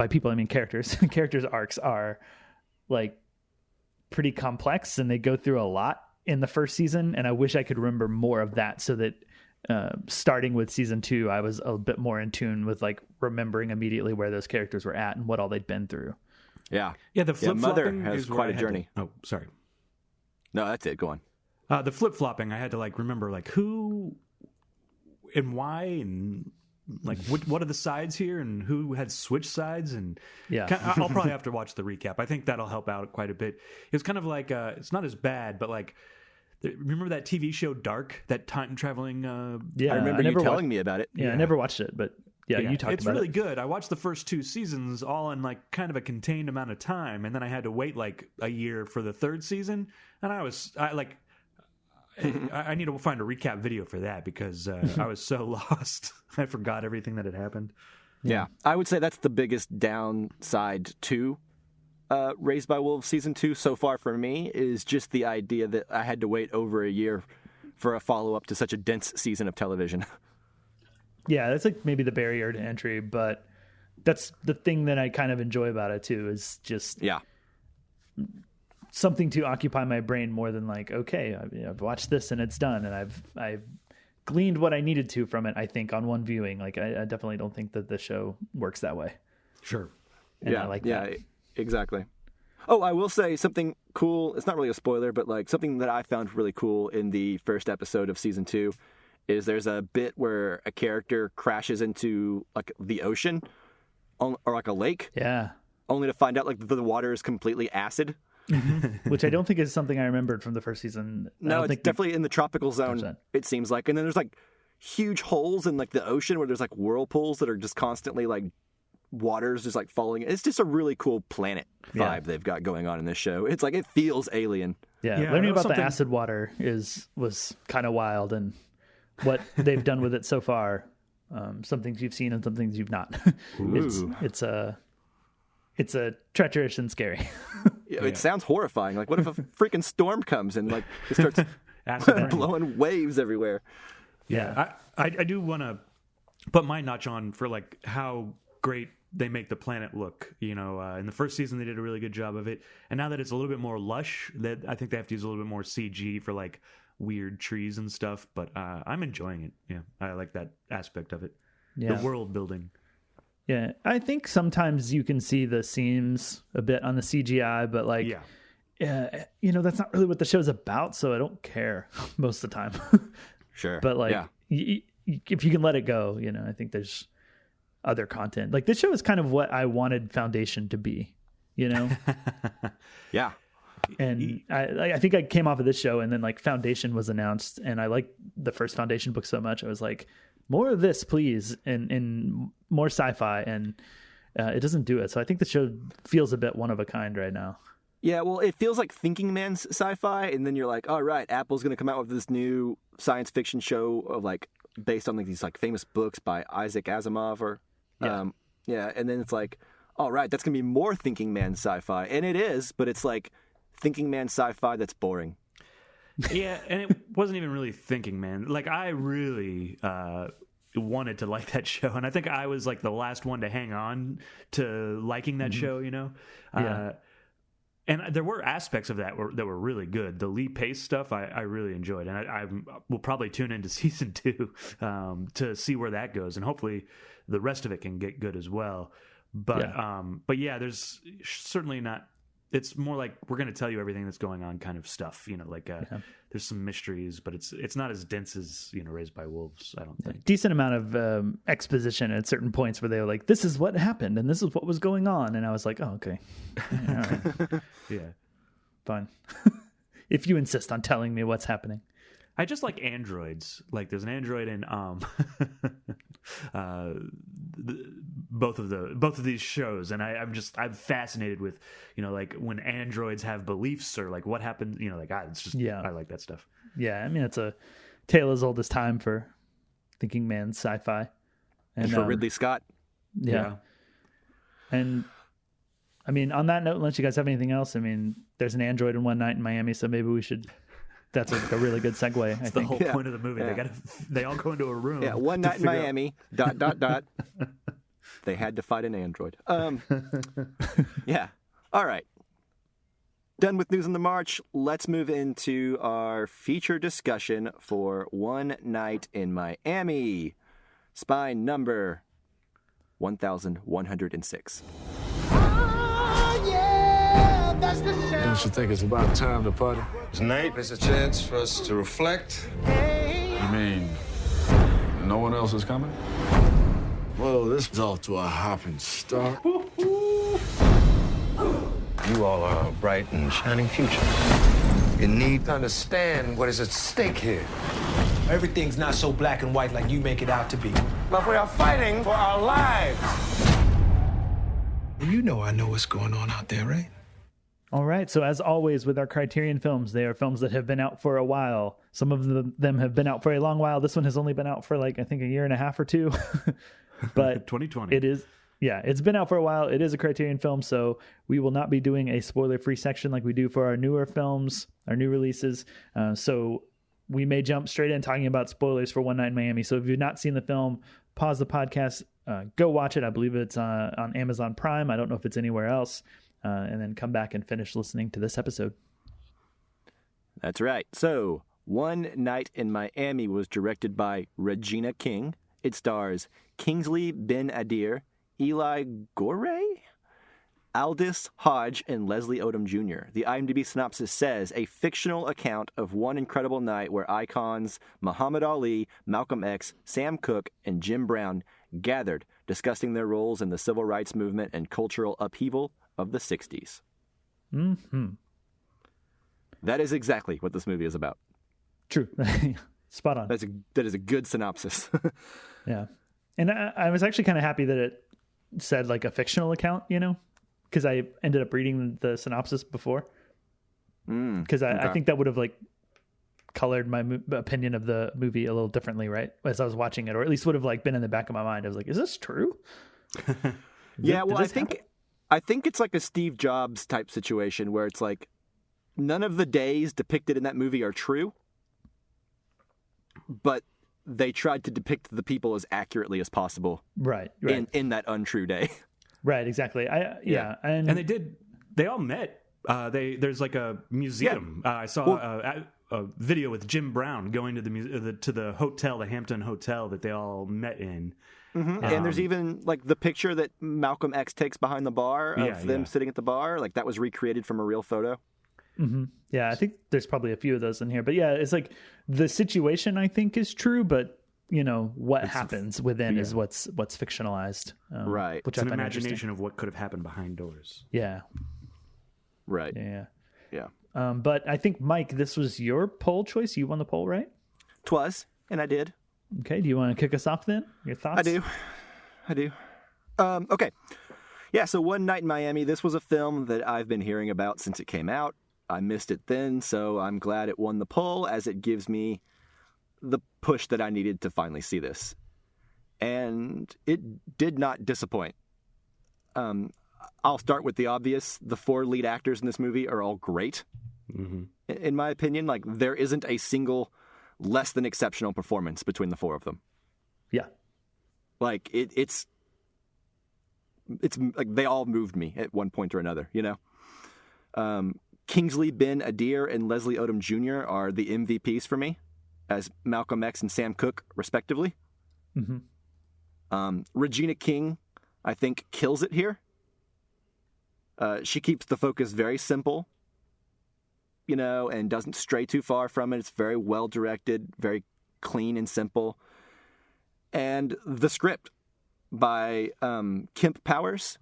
people I mean characters. Characters' arcs are like pretty complex, and they go through a lot in the first season. And I wish I could remember more of that, so that starting with season 2, I was a bit more in tune with like remembering immediately where those characters were at and what all they'd been through. Yeah. The flip-flopping has is quite a journey. Sorry. No, that's it. Go on. The flip-flopping, I had to like remember like who and why and like what are the sides here and who had switched sides, and I'll probably have to watch the recap. I think that'll help out quite a bit. It's kind of like it's not as bad, but like remember that TV show Dark, that time traveling? I remember you telling me about it. I never watched it, but you talked about it. It's really good. I watched the first 2 seasons all in like kind of a contained amount of time, and then I had to wait like a year for the 3rd season, and I need to find a recap video for that because I was so lost. I forgot everything that had happened. Yeah. I would say that's the biggest downside to Raised by Wolves season 2 so far for me, is just the idea that I had to wait over a year for a follow-up to such a dense season of television. Yeah, that's like maybe the barrier to entry, but that's the thing that I kind of enjoy about it too, is just something to occupy my brain more than like, okay, I've watched this and it's done, and I've gleaned what I needed to from it, I think, on one viewing. Like I definitely don't think that the show works that way. Sure. And I like that. Exactly. Oh, I will say something cool. It's not really a spoiler, but like something that I found really cool in the first episode of season 2 is there's a bit where a character crashes into like the ocean or like a lake. Yeah. Only to find out like the water is completely acid. Which I don't think is something I remembered from the first season. No, it's definitely in the tropical zone, 100%. It seems like. And then there's like huge holes in like the ocean where there's like whirlpools that are just constantly like water's just like falling. It's just a really cool planet vibe they've got going on in this show. It's like it feels alien. Yeah, learning about the acid water was kind of wild, and what they've done with it so far. Some things you've seen and some things you've not. It's a treacherous and scary. It sounds horrifying. Like, what if a freaking storm comes and like it starts blowing waves everywhere? Yeah, I do want to put my notch on for like how great they make the planet look. In the first season they did a really good job of it, and now that it's a little bit more lush, that I think they have to use a little bit more CG for like weird trees and stuff. But I'm enjoying it. Yeah, I like that aspect of it. Yeah. The world building. Yeah, I think sometimes you can see the seams a bit on the CGI, but like, that's not really what the show's about, so I don't care most of the time. Sure. But like, if you can let it go, I think there's other content. Like this show is kind of what I wanted Foundation to be, Yeah. And I think I came off of this show, and then like Foundation was announced, and I liked the first Foundation book so much. I was like, more of this, please, and more sci-fi, and it doesn't do it. So I think the show feels a bit one of a kind right now. Yeah, well, it feels like Thinking Man's sci-fi, and then you're like, all right, Apple's going to come out with this new science fiction show of like based on like these like famous books by Isaac Asimov, and then it's like, all right, that's going to be more Thinking Man sci-fi, and it is, but it's like Thinking Man sci-fi that's boring. Yeah, and it wasn't even really Thinking Man. Like I really wanted to like that show, and I think I was like the last one to hang on to liking that show. And there were aspects of that that were really good. The Lee Pace stuff I really enjoyed, and I will probably tune into season 2 to see where that goes, and hopefully the rest of it can get good as well. But yeah, there's certainly not it's more like we're going to tell you everything that's going on kind of stuff. There's some mysteries, but it's not as dense as Raised by Wolves. I don't think. Decent amount of exposition at certain points where they were like, "This is what happened, and this is what was going on," and I was like, "Oh, okay, all right, Yeah, fine." If you insist on telling me what's happening. I just like androids. Like there's an android in both of these shows, and I'm fascinated with like when androids have beliefs or like what happens. It's just I like that stuff. Yeah, I mean it's a tale as old as time for thinking man's sci-fi, and for Ridley Scott. Yeah, and I mean on that note, unless you guys have anything else, I mean there's an android in One Night in Miami, so maybe we should. That's a really good segue. I think the whole point of the movie. Yeah. They all go into a room. Yeah, One Night in Miami. ... They had to fight an android. Yeah. All right. Done with news in the March. Let's move into our feature discussion for One Night in Miami. Spine number 1106. Don't you think it's about time to party? Tonight is a chance for us to reflect. You mean no one else is coming? Well, this is off to a hopping start. You all are a bright and shining future. You need to understand what is at stake here. Everything's not so black and white like you make it out to be. But we are fighting for our lives. You know I know what's going on out there, right? All right. So as always with our Criterion films, they are films that have been out for a while. Some of them have been out for a long while. This one has only been out for I think a year and a half or two. But 2020. It is. Yeah, it's been out for a while. It is a Criterion film, so we will not be doing a spoiler-free section like we do for our newer films, our new releases. So we may jump straight in talking about spoilers for One Night in Miami. So if you've not seen the film, pause the podcast, go watch it. I believe it's on Amazon Prime. I don't know if it's anywhere else. And then come back and finish listening to this episode. That's right. So, One Night in Miami was directed by Regina King. It stars Kingsley Ben-Adir, Eli Gorey, Aldous Hodge, and Leslie Odom Jr. The IMDb synopsis says, a fictional account of one incredible night where icons Muhammad Ali, Malcolm X, Sam Cooke, and Jim Brown gathered, discussing their roles in the civil rights movement and cultural upheaval of the 60s. Mm-hmm. That is exactly what this movie is about. True. Spot on. That is a good synopsis. Yeah. And I was actually kind of happy that it said like a fictional account, because I ended up reading the synopsis before. Because I think that would have like colored my opinion of the movie a little differently, right? As I was watching it, or at least would have like been in the back of my mind. I was like, is this true? I think it's like a Steve Jobs type situation where it's like none of the days depicted in that movie are true, but they tried to depict the people as accurately as possible. Right. In that untrue day. Right. Exactly. And they all met. There's like a museum. Yeah. I saw a video with Jim Brown going to the hotel, the Hampton Hotel that they all met in. Mm-hmm. And there's even like the picture that Malcolm X takes behind the bar of them sitting at the bar. Like that was recreated from a real photo. Mm-hmm. Yeah, I think there's probably a few of those in here. But yeah, it's like the situation I think is true, but what happens within is what's fictionalized. Right. Which it's an imagination of what could have happened behind doors. Yeah. Right. Yeah. But I think, Mike, this was your poll choice. You won the poll, right? 'Twas, and I did. Okay, do you want to kick us off then? Your thoughts? I do. Okay. Yeah, so One Night in Miami, this was a film that I've been hearing about since it came out. I missed it then, so I'm glad it won the poll as it gives me the push that I needed to finally see this. And it did not disappoint. I'll start with the obvious. The 4 lead actors in this movie are all great. Mm-hmm. In my opinion, like there isn't a single less than exceptional performance between the 4 of them. Yeah. Like it's like they all moved me at one point or another, Kingsley Ben-Adir and Leslie Odom Jr. are the MVPs for me as Malcolm X and Sam Cooke, respectively. Mm-hmm. Regina King, I think, kills it here. She keeps the focus very simple, and doesn't stray too far from it. It's very well directed, very clean and simple. And the script by Kemp Powers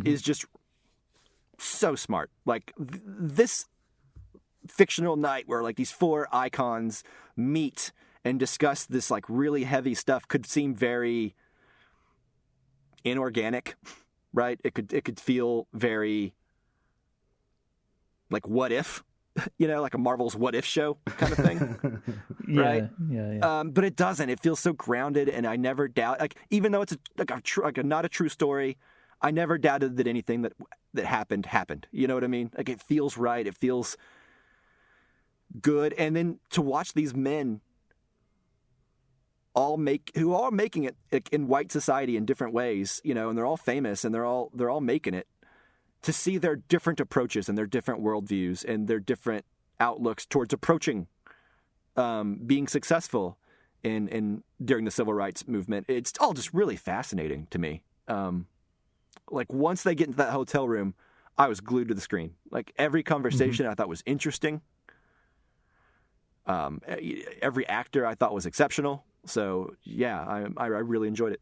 is just so smart. Like this fictional night where like these four icons meet and discuss this like really heavy stuff could seem very inorganic, right? It could feel very like what if, like a Marvel's what if show kind of thing. Right? Yeah. But it doesn't. It feels so grounded, and I never doubt. Like even though it's not a true story, I never doubted that anything that happened. You know what I mean? Like it feels right. It feels good, and then to watch these men who are making it in white society in different ways, and they're all famous and they're all making it. To see their different approaches and their different worldviews and their different outlooks towards approaching being successful in during the civil rights movement, it's all just really fascinating to me. Like once they get into that hotel room, I was glued to the screen. Like every conversation I thought was interesting. Every actor I thought was exceptional. So yeah, I really enjoyed it.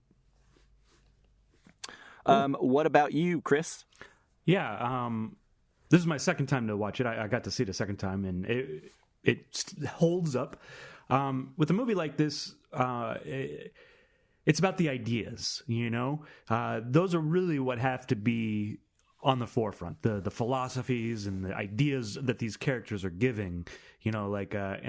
What about you, Chris? Yeah, this is my second time to watch it. I got to see it a second time, and it holds up. With a movie like this, it's about the ideas, Those are really what have to be on the forefront, the philosophies and the ideas that these characters are giving, and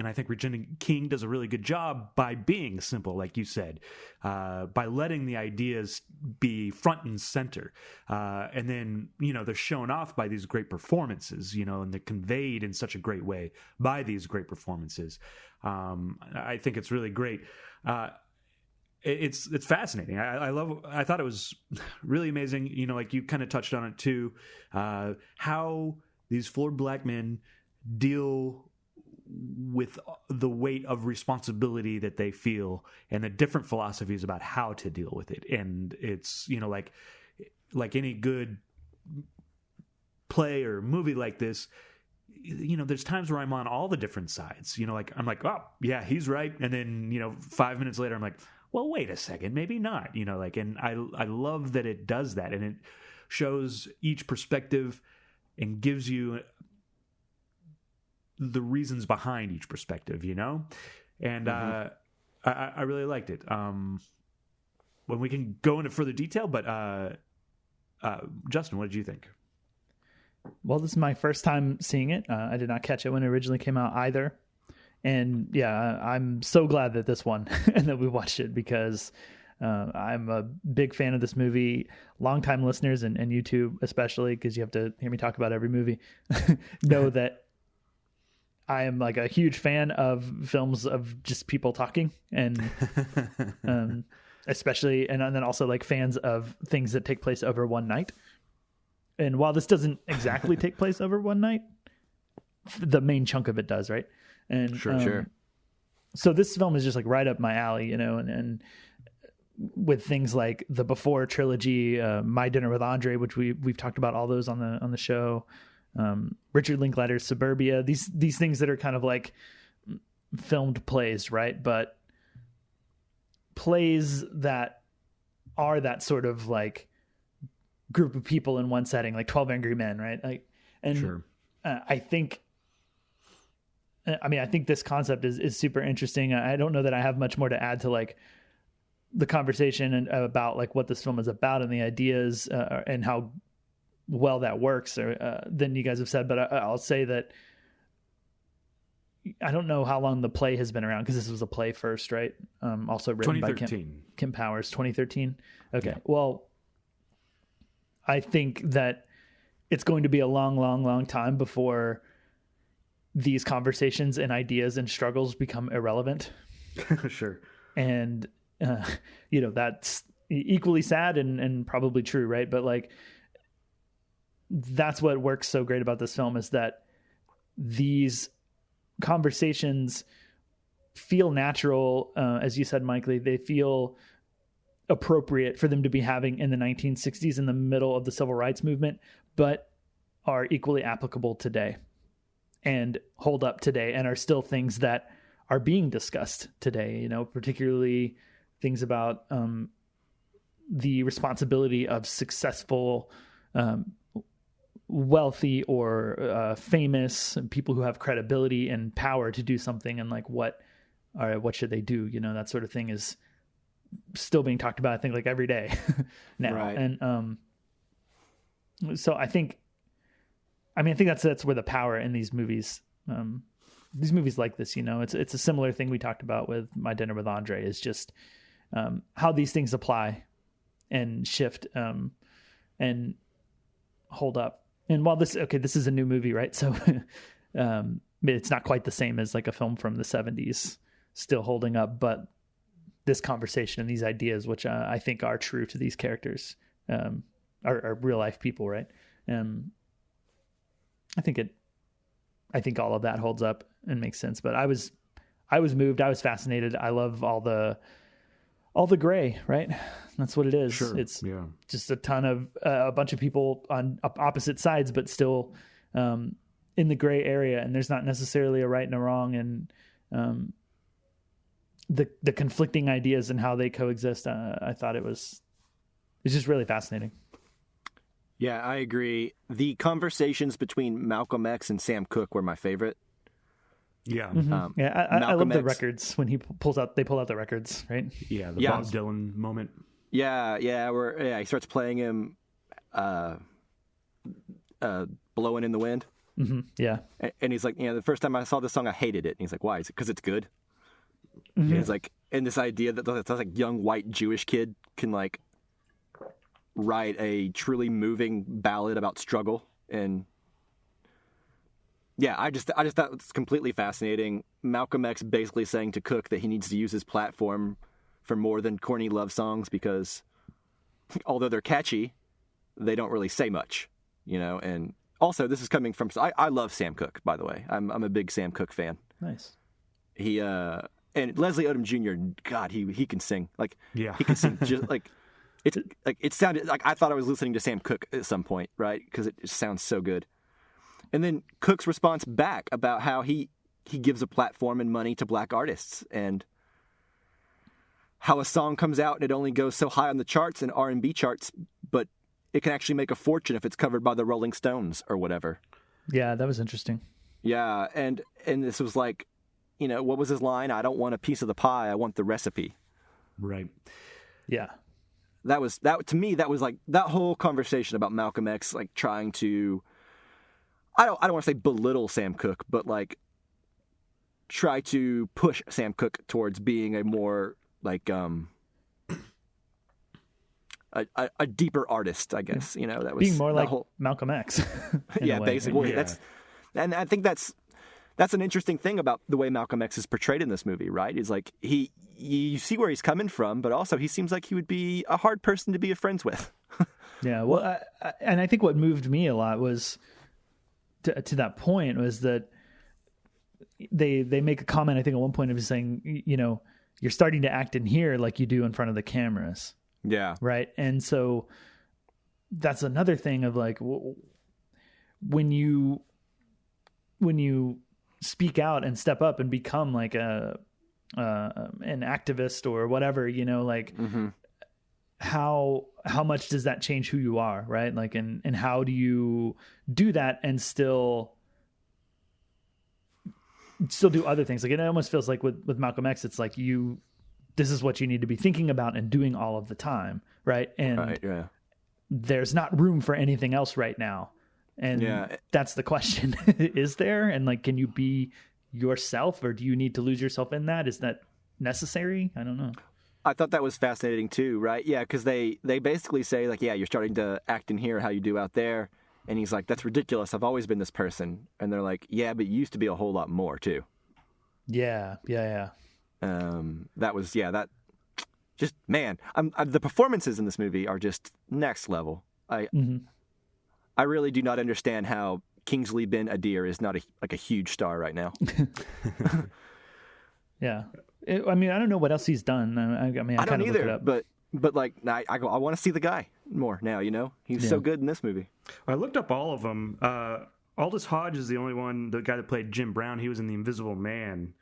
I think Regina King does a really good job by being simple, like you said, by letting the ideas be front and center. And then, they're shown off by these great performances, and they're conveyed in such a great way by these great performances. I think it's really great. It's fascinating. I thought it was really amazing. Like you kind of touched on it too, how these four black men deal with the weight of responsibility that they feel and the different philosophies about how to deal with it. And it's, like any good play or movie like this, there's times where I'm on all the different sides, like I'm like, oh yeah, he's right. And then, 5 minutes later, I'm like, well, wait a second, maybe not, and I love that it does that, and it shows each perspective and gives you the reasons behind each perspective, and I really liked it. When we can go into further detail, but Justin, what did you think? Well, this is my first time seeing it. I did not catch it when it originally came out either. And yeah, I'm so glad that this one and that we watched it because I'm a big fan of this movie. Longtime listeners and YouTube especially, because you have to hear me talk about every movie, know that I am like a huge fan of films of just people talking, and especially and then also like fans of things that take place over one night. And while this doesn't exactly take place over one night, the main chunk of it does, right? And sure. So this film is just like right up my alley, and with things like the Before trilogy, My Dinner with Andre, which we've talked about all those on the show, Richard Linklater's Suburbia, these things that are kind of like filmed plays, right? But plays that are that sort of like group of people in one setting, like 12 Angry Men, right? Like, and sure. I think this concept is super interesting. I don't know that I have much more to add to like the conversation and about like what this film is about and the ideas and how well that works than you guys have said. But I'll say that I don't know how long the play has been around because this was a play first, right? Also written by Kemp Powers, 2013. Okay. Yeah. Well, I think that it's going to be a long, long, long time before these conversations and ideas and struggles become irrelevant. Sure. And, that's equally sad and probably true, right? But like, that's what works so great about this film is that these conversations feel natural. As you said, Mike, they feel appropriate for them to be having in the 1960s in the middle of the civil rights movement, but are equally applicable today and hold up today and are still things that are being discussed today, you know, particularly things about the responsibility of successful, wealthy or famous people who have credibility and power to do something, and like what should they do? You know, that sort of thing is still being talked about, I think, like every day now. Right. And so I think that's where the power in these movies like this, you know, it's a similar thing we talked about with My Dinner with Andre, is just how these things apply and shift and hold up. And while this is a new movie, right? So it's not quite the same as like a film from the 70s still holding up, but this conversation and these ideas, which I think are true to these characters, are real life people, right? I think all of that holds up and makes sense. But I was moved. I was fascinated. I love all the gray, right? That's what it is. Sure. It's just a ton of a bunch of people on opposite sides, but still in the gray area. And there's not necessarily a right and a wrong, and the conflicting ideas and how they coexist. I thought it's just really fascinating. Yeah, I agree. The conversations between Malcolm X and Sam Cooke were my favorite. Yeah. Mm-hmm. I love the X. records when they pull out the records, right? Yeah, the Bob Dylan moment. Yeah, he starts playing him Blowing in the Wind. Mm-hmm. Yeah. And he's like, you know, the first time I saw this song, I hated it. And he's like, why? He's like, because it's good. Mm-hmm. And he's like, and this idea that this like young white Jewish kid can like write a truly moving ballad about struggle. And yeah, I just thought it was completely fascinating. Malcolm X basically saying to Cooke that he needs to use his platform for more than corny love songs, because although they're catchy, they don't really say much, you know. And also, this is coming from, I love Sam Cooke, by the way. I'm a big Sam Cooke fan. Nice. He and Leslie Odom Jr. God, he can sing. Like, yeah, he can sing just like it's like it sounded like I thought I was listening to Sam Cooke at some point, right? Because it just sounds so good. And then Cooke's response back about how he gives a platform and money to black artists, and how a song comes out and it only goes so high on the charts and R&B charts, but it can actually make a fortune if it's covered by the Rolling Stones or whatever. Yeah, that was interesting. Yeah, and this was like, you know, what was his line? I don't want a piece of the pie, I want the recipe. Right. Yeah. That to me, that was like that whole conversation about Malcolm X, like trying to, I don't want to say belittle Sam Cooke, but like try to push Sam Cooke towards being a more like a deeper artist, I guess. You know, that was being more like whole... Malcolm X. Yeah, basically. Yeah. And I think that's an interesting thing about the way Malcolm X is portrayed in this movie, right? Is like you see where he's coming from, but also he seems like he would be a hard person to be friends with. Yeah, well, and I think what moved me a lot was to that point was that they make a comment, I think at one point, of saying, you know, you're starting to act in here like you do in front of the cameras. Yeah. Right. And so that's another thing of like, when you speak out and step up and become like an activist or whatever, you know, like mm-hmm. how much does that change who you are? Right. Like, and how do you do that and still do other things? Like, it almost feels like with Malcolm X, it's like this is what you need to be thinking about and doing all of the time. Right. And there's not room for anything else right now. And that's the question. Is there? And like, can you be yourself, or do you need to lose yourself in that? Is that necessary? I don't know. I thought that was fascinating too, right? Yeah, because they basically say like, yeah, you're starting to act in here how you do out there. And he's like, that's ridiculous. I've always been this person. And they're like, yeah, but you used to be a whole lot more too. Yeah. That was, that just, man, the performances in this movie are just next level. I really do not understand how Kingsley Ben-Adir is not a huge star right now. Yeah. I mean, I don't know what else he's done. I mean, I don't either, but But like, I want to see the guy more now. He's so good in this movie. I looked up all of them. Aldous Hodge is the only one. The guy that played Jim Brown, he was in The Invisible Man.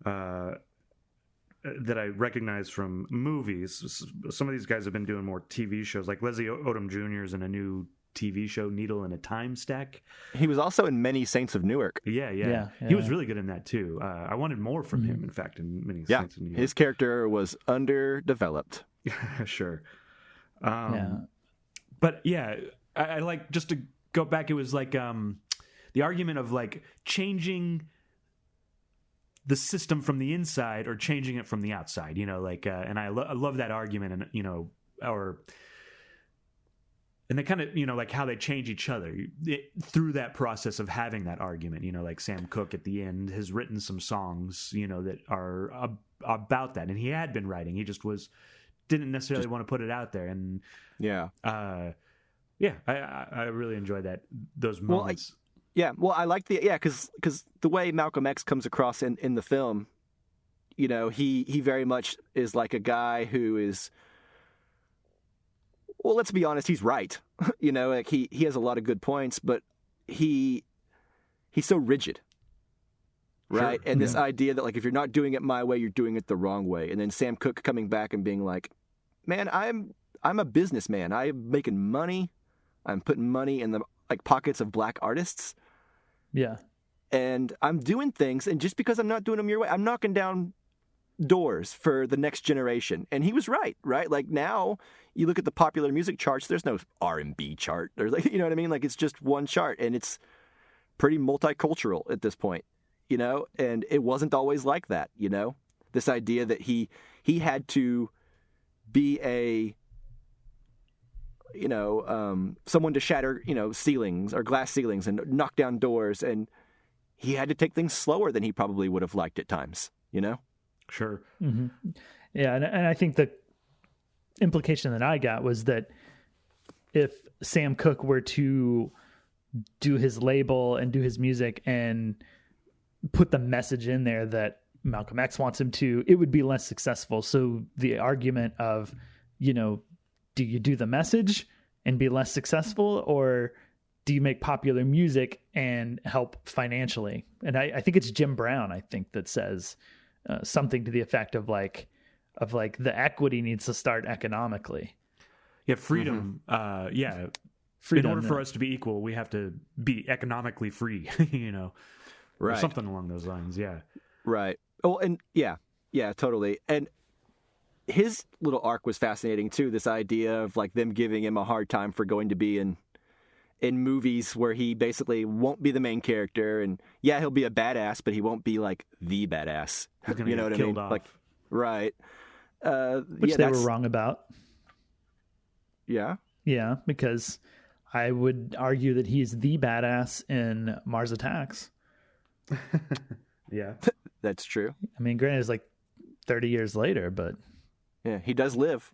That I recognize from movies. Some of these guys have been doing more TV shows, like Leslie Odom Jr. is in a new TV show, Needle in a Time Stack. He was also in Many Saints of Newark. Yeah. He was really good in that too. I wanted more from him, in fact, in Many Saints of Newark. His character was underdeveloped. Sure. But yeah, I like, just to go back, it was like the argument of like changing the system from the inside or changing it from the outside, and I love that argument, and and they kind of, like how they change each other through that process of having that argument, like Sam Cooke at the end has written some songs, that are about that. And he had been writing, he just didn't necessarily want to put it out there. And I really enjoyed those moments. I like because the way Malcolm X comes across in the film, he very much is like a guy who is, well, let's be honest, he's right. Like he has a lot of good points, but he's so rigid, right? Sure. And this idea that like if you're not doing it my way, you're doing it the wrong way. And then Sam Cooke coming back and being like, "Man, I'm a businessman. I'm making money. I'm putting money in the pockets of black artists." Yeah. And I'm doing things, and just because I'm not doing them your way, I'm knocking down doors for the next generation. And he was right? Like now you look at the popular music charts, there's no R&B chart. There's like, you know what I mean? Like it's just one chart, and it's pretty multicultural at this point, and it wasn't always like that, this idea that he had to be someone to shatter, ceilings or glass ceilings and knock down doors. And he had to take things slower than he probably would have liked at times, Sure. Mm-hmm. Yeah. And I think the implication that I got was that if Sam Cooke were to do his label and do his music and put the message in there that Malcolm X wants him to, it would be less successful. So the argument of, do you do the message and be less successful, or do you make popular music and help financially? And I think it's Jim Brown, I think, that says something to the effect of like the equity needs to start economically. Yeah. Freedom. Freedom. In order for us to be equal, we have to be economically free, right. Or something along those lines. Yeah. Right. Oh, and yeah, totally. And his little arc was fascinating too. This idea of like them giving him a hard time for going to be in movies where he basically won't be the main character, and he'll be a badass, but he won't be like the badass. He's gonna get killed off. Like, right. Which they were wrong about. Yeah. Yeah, because I would argue that he's the badass in Mars Attacks. Yeah. That's true. I mean, granted, it's like 30 years later, but yeah, he does live.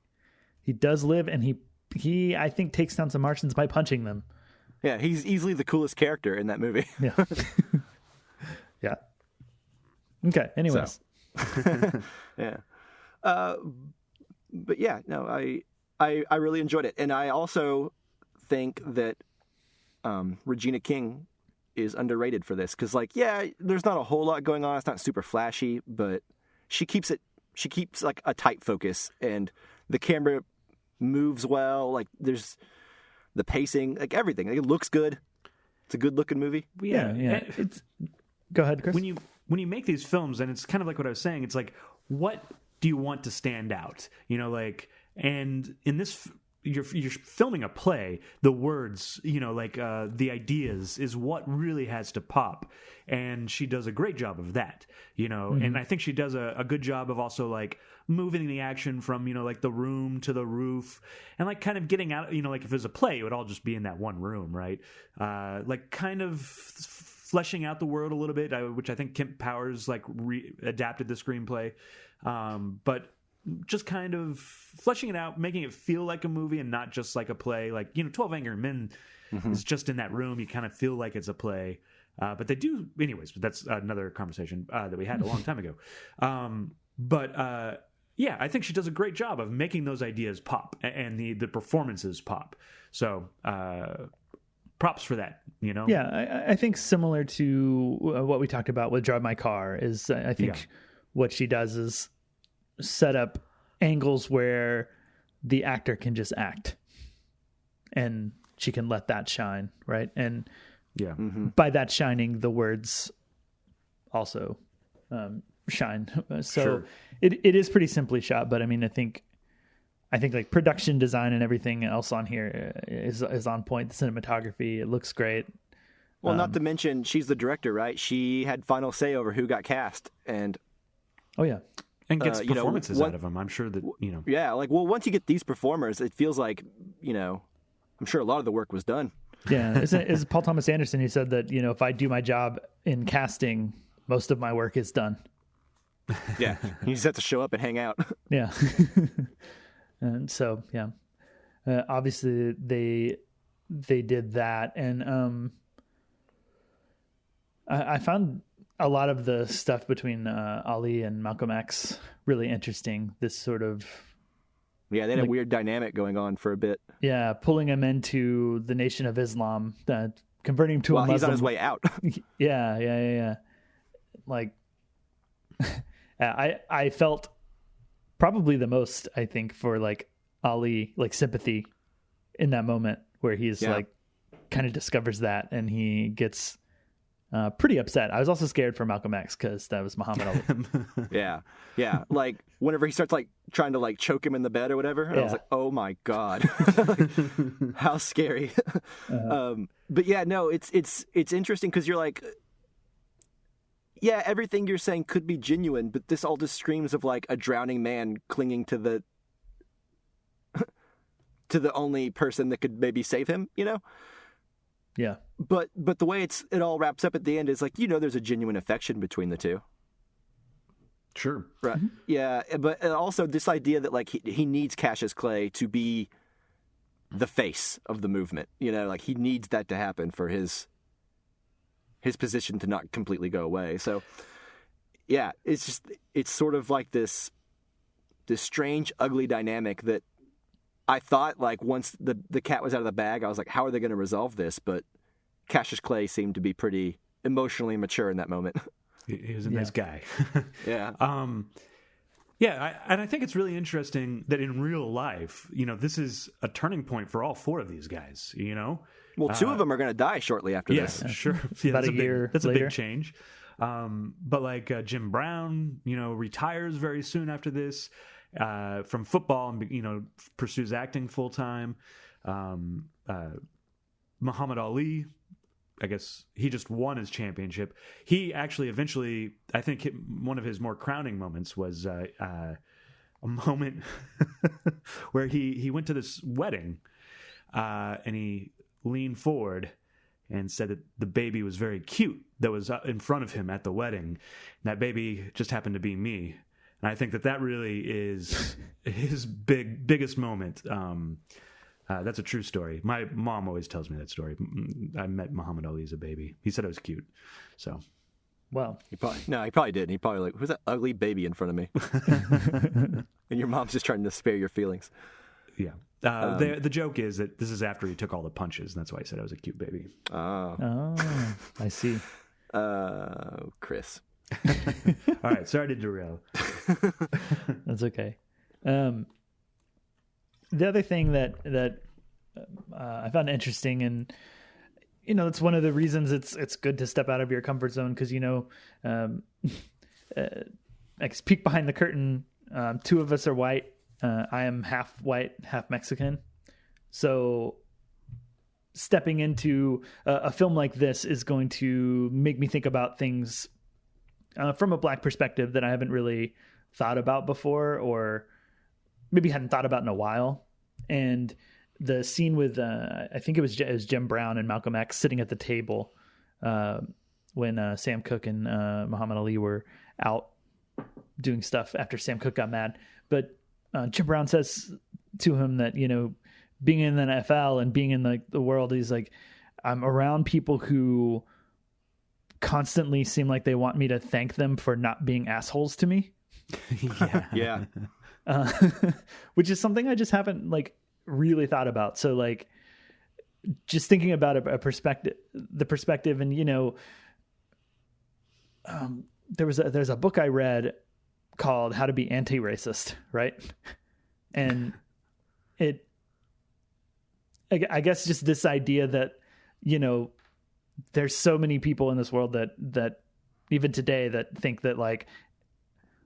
He does live, and he I think takes down some Martians by punching them. Yeah, he's easily the coolest character in that movie. Yeah. Yeah. Okay. Anyways. So. Yeah. But yeah, no, I really enjoyed it, and I also think that Regina King is underrated for this because, like, there's not a whole lot going on. It's not super flashy, but she keeps like a tight focus, and the camera moves well. Like, there's the pacing, like everything. Like, it looks good. It's a good looking movie. Yeah. It's. Go ahead, Chris. When you make these films, and it's kind of like what I was saying. It's like, what do you want to stand out? And in this, you're filming a play. The words, the ideas is what really has to pop, and she does a great job of that. Mm-hmm. And I think she does a good job of also like moving the action from like the room to the roof, and like kind of getting out. Like if it was a play, it would all just be in that one room, right? Like kind of fleshing out the world a little bit, which I think Kemp Powers like adapted the screenplay, but just kind of fleshing it out, making it feel like a movie and not just like a play. Like 12 Angry Men is just in that room. You kind of feel like it's a play, but they do anyways. But that's another conversation that we had a long time ago. But yeah, I think she does a great job of making those ideas pop and the performances pop. So props for that, you know? Yeah, I think similar to what we talked about with Drive My Car is I think what she does is set up angles where the actor can just act and she can let that shine, right? And by that shining, the words also shine. So it is pretty simply shot, but I mean, I think like production design and everything else on here is on point. The cinematography, it looks great. Well, not to mention she's the director, right? She had final say over who got cast, and and gets performances out of them. I'm sure that Yeah, like once you get these performers, it feels like I'm sure a lot of the work was done. Yeah, it's Paul Thomas Anderson who said that if I do my job in casting, most of my work is done. Yeah, you just have to show up and hang out. Yeah. And so, obviously they did that. And I found a lot of the stuff between Ali and Malcolm X really interesting. This sort of... Yeah, they had a weird dynamic going on for a bit. Yeah, pulling him into the Nation of Islam, converting him to a Muslim. He's on his way out. Yeah. Like, I felt probably the most, I think, for like Ali, like sympathy in that moment where he's like kind of discovers that and he gets pretty upset. I was also scared for Malcolm X because that was Muhammad Ali. Yeah. Like whenever he starts like trying to like choke him in the bed or whatever, and I was like, oh my God, how scary. But yeah, no, it's interesting because you're like, yeah, everything you're saying could be genuine, but this all just screams of like a drowning man clinging to the only person that could maybe save him, Yeah. But the way it all wraps up at the end is like, there's a genuine affection between the two. Sure. Right. Mm-hmm. Yeah. But also this idea that like he needs Cassius Clay to be the face of the movement, like he needs that to happen for his position to not completely go away. So yeah, it's sort of like this strange, ugly dynamic that I thought like once the cat was out of the bag, I was like, how are they going to resolve this? But Cassius Clay seemed to be pretty emotionally mature in that moment. He was a nice guy. Yeah. And I think it's really interesting that in real life, this is a turning point for all four of these guys, Well, two of them are going to die shortly after this. Yes, sure. Yeah, About a year That's later. a big change. But like Jim Brown, retires very soon after this from football and, pursues acting full time. Muhammad Ali, I guess he just won his championship. He actually eventually, I think one of his more crowning moments was a moment where he went to this wedding and he leaned forward and said that the baby was very cute that was in front of him at the wedding. And that baby just happened to be me. And I think that really is his biggest moment. That's a true story. My mom always tells me that story. I met Muhammad Ali as a baby. He said I was cute. So, well, he probably did. He probably like, who's that ugly baby in front of me? And your mom's just trying to spare your feelings. Yeah. The joke is that this is after he took all the punches, and that's why I said I was a cute baby. Oh, I see. Chris. All right, sorry to derail. That's okay. The other thing that I found interesting, and it's one of the reasons it's good to step out of your comfort zone because like peek behind the curtain. Two of us are white. I am half white, half Mexican. So stepping into a film like this is going to make me think about things from a black perspective that I haven't really thought about before, or maybe hadn't thought about in a while. And the scene with, I think it was Jim Brown and Malcolm X sitting at the table when Sam Cooke and Muhammad Ali were out doing stuff after Sam Cooke got mad. But Jim Brown says to him that, being in the NFL and being in the world, he's like, I'm around people who constantly seem like they want me to thank them for not being assholes to me. Yeah. which is something I just haven't like really thought about. So like just thinking about the perspective, and there's a book I read called How to Be Anti-Racist, right? And I guess just this idea that, there's so many people in this world that even today that think that like,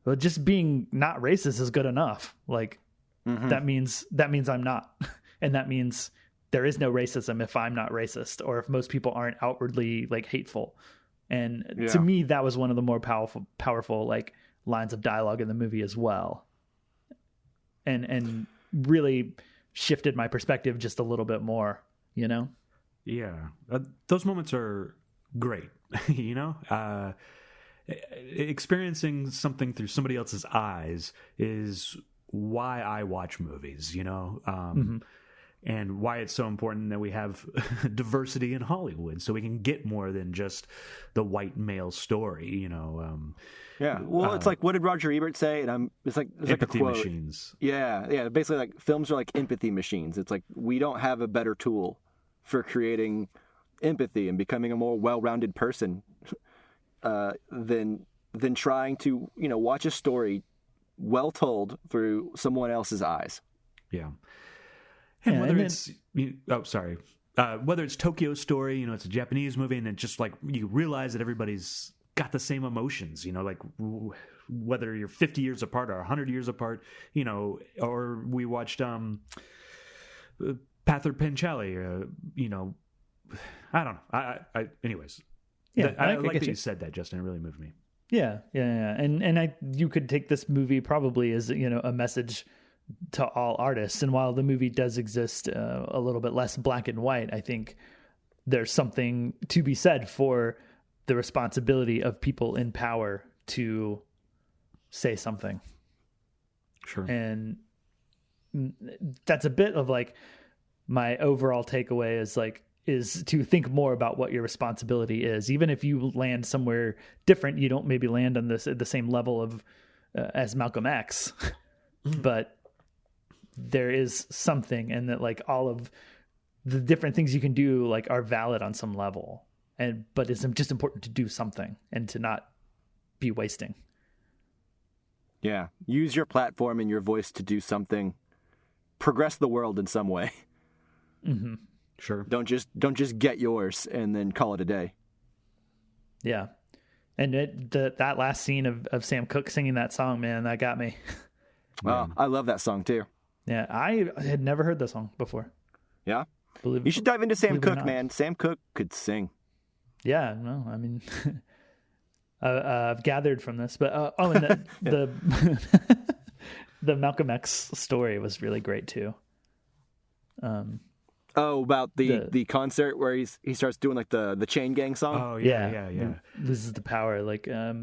well, just being not racist is good enough. Like that means I'm not. And that means there is no racism if I'm not racist, or if most people aren't outwardly like hateful. And to me, that was one of the more powerful like lines of dialogue in the movie as well. And really shifted my perspective just a little bit more, Yeah. Those moments are great, experiencing something through somebody else's eyes is why I watch movies, and why it's so important that we have diversity in Hollywood, so we can get more than just the white male story, Yeah, well, it's like, what did Roger Ebert say? And it's like empathy a quote. machines. Yeah. Basically, like films are like empathy machines. It's like we don't have a better tool for creating empathy and becoming a more well-rounded person than trying to watch a story well told through someone else's eyes. Yeah, and whether it's whether it's Tokyo Story, it's a Japanese movie, and it's just like you realize that everybody's got the same emotions, like whether you're 50 years apart or 100 years apart, or we watched Pather Panchali, I don't know. Anyways, I like that you said that, Justin. It really moved me. Yeah. And you could take this movie probably as, a message to all artists. And while the movie does exist a little bit less black and white, I think there's something to be said for the responsibility of people in power to say something. Sure. And that's a bit of like my overall takeaway is to think more about what your responsibility is. Even if you land somewhere different, you don't maybe land on the same level of as Malcolm X, but there is something, and that like all of the different things you can do like are valid on some level, but it's just important to do something and to not be wasting. Yeah, use your platform and your voice to do something, progress the world in some way. Mm-hmm. Sure. Don't just get yours and then call it a day. Yeah. And that last scene of Sam Cooke singing that song, man, that got me. Wow, I love that song too. Yeah, I had never heard the song before. Yeah? You should dive into Sam Cooke, man. Sam Cooke could sing. Yeah, no, I mean, I've gathered from this. But, and the the Malcolm X story was really great too. About the concert where he starts doing like the Chain Gang song. Oh yeah. Loses the power. Like, yeah,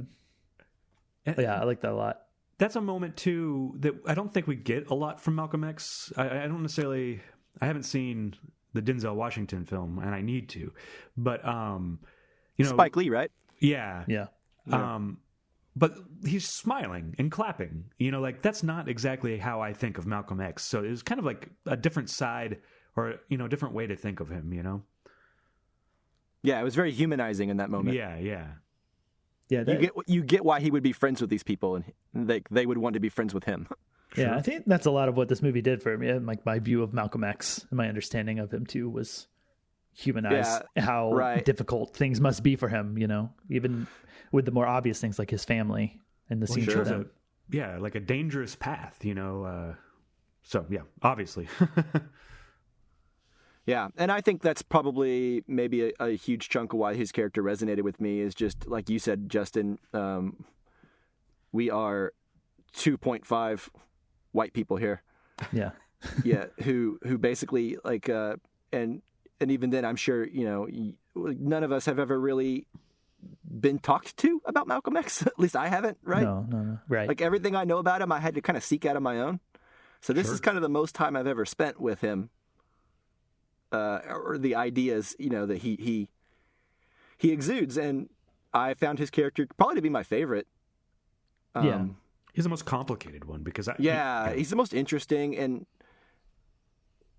I like that a lot. That's a moment too that I don't think we get a lot from Malcolm X. I don't necessarily. I haven't seen the Denzel Washington film, and I need to. But Spike Lee, right? Yeah. Yeah. But he's smiling and clapping. Like that's not exactly how I think of Malcolm X. So it was kind of like a different side, or a different way to think of him. Yeah, it was very humanizing in that moment. Yeah. You get why he would be friends with these people, and they would want to be friends with him. Yeah, sure. I think that's a lot of what this movie did for me. Like my view of Malcolm X and my understanding of him too was humanize how difficult things must be for him. Even with the more obvious things like his family and the scenes for them. Like a dangerous path. So yeah, obviously. Yeah, and I think that's probably maybe a huge chunk of why his character resonated with me is just, like you said, Justin, we are 2.5 white people here. Yeah. Yeah, who basically, like, and even then, I'm sure, none of us have ever really been talked to about Malcolm X. At least I haven't, right? No. Right. Like, everything I know about him, I had to kind of seek out on my own. So this is kind of the most time I've ever spent with him. Or the ideas, that he exudes, and I found his character probably to be my favorite. He's the most complicated one because he's the most interesting and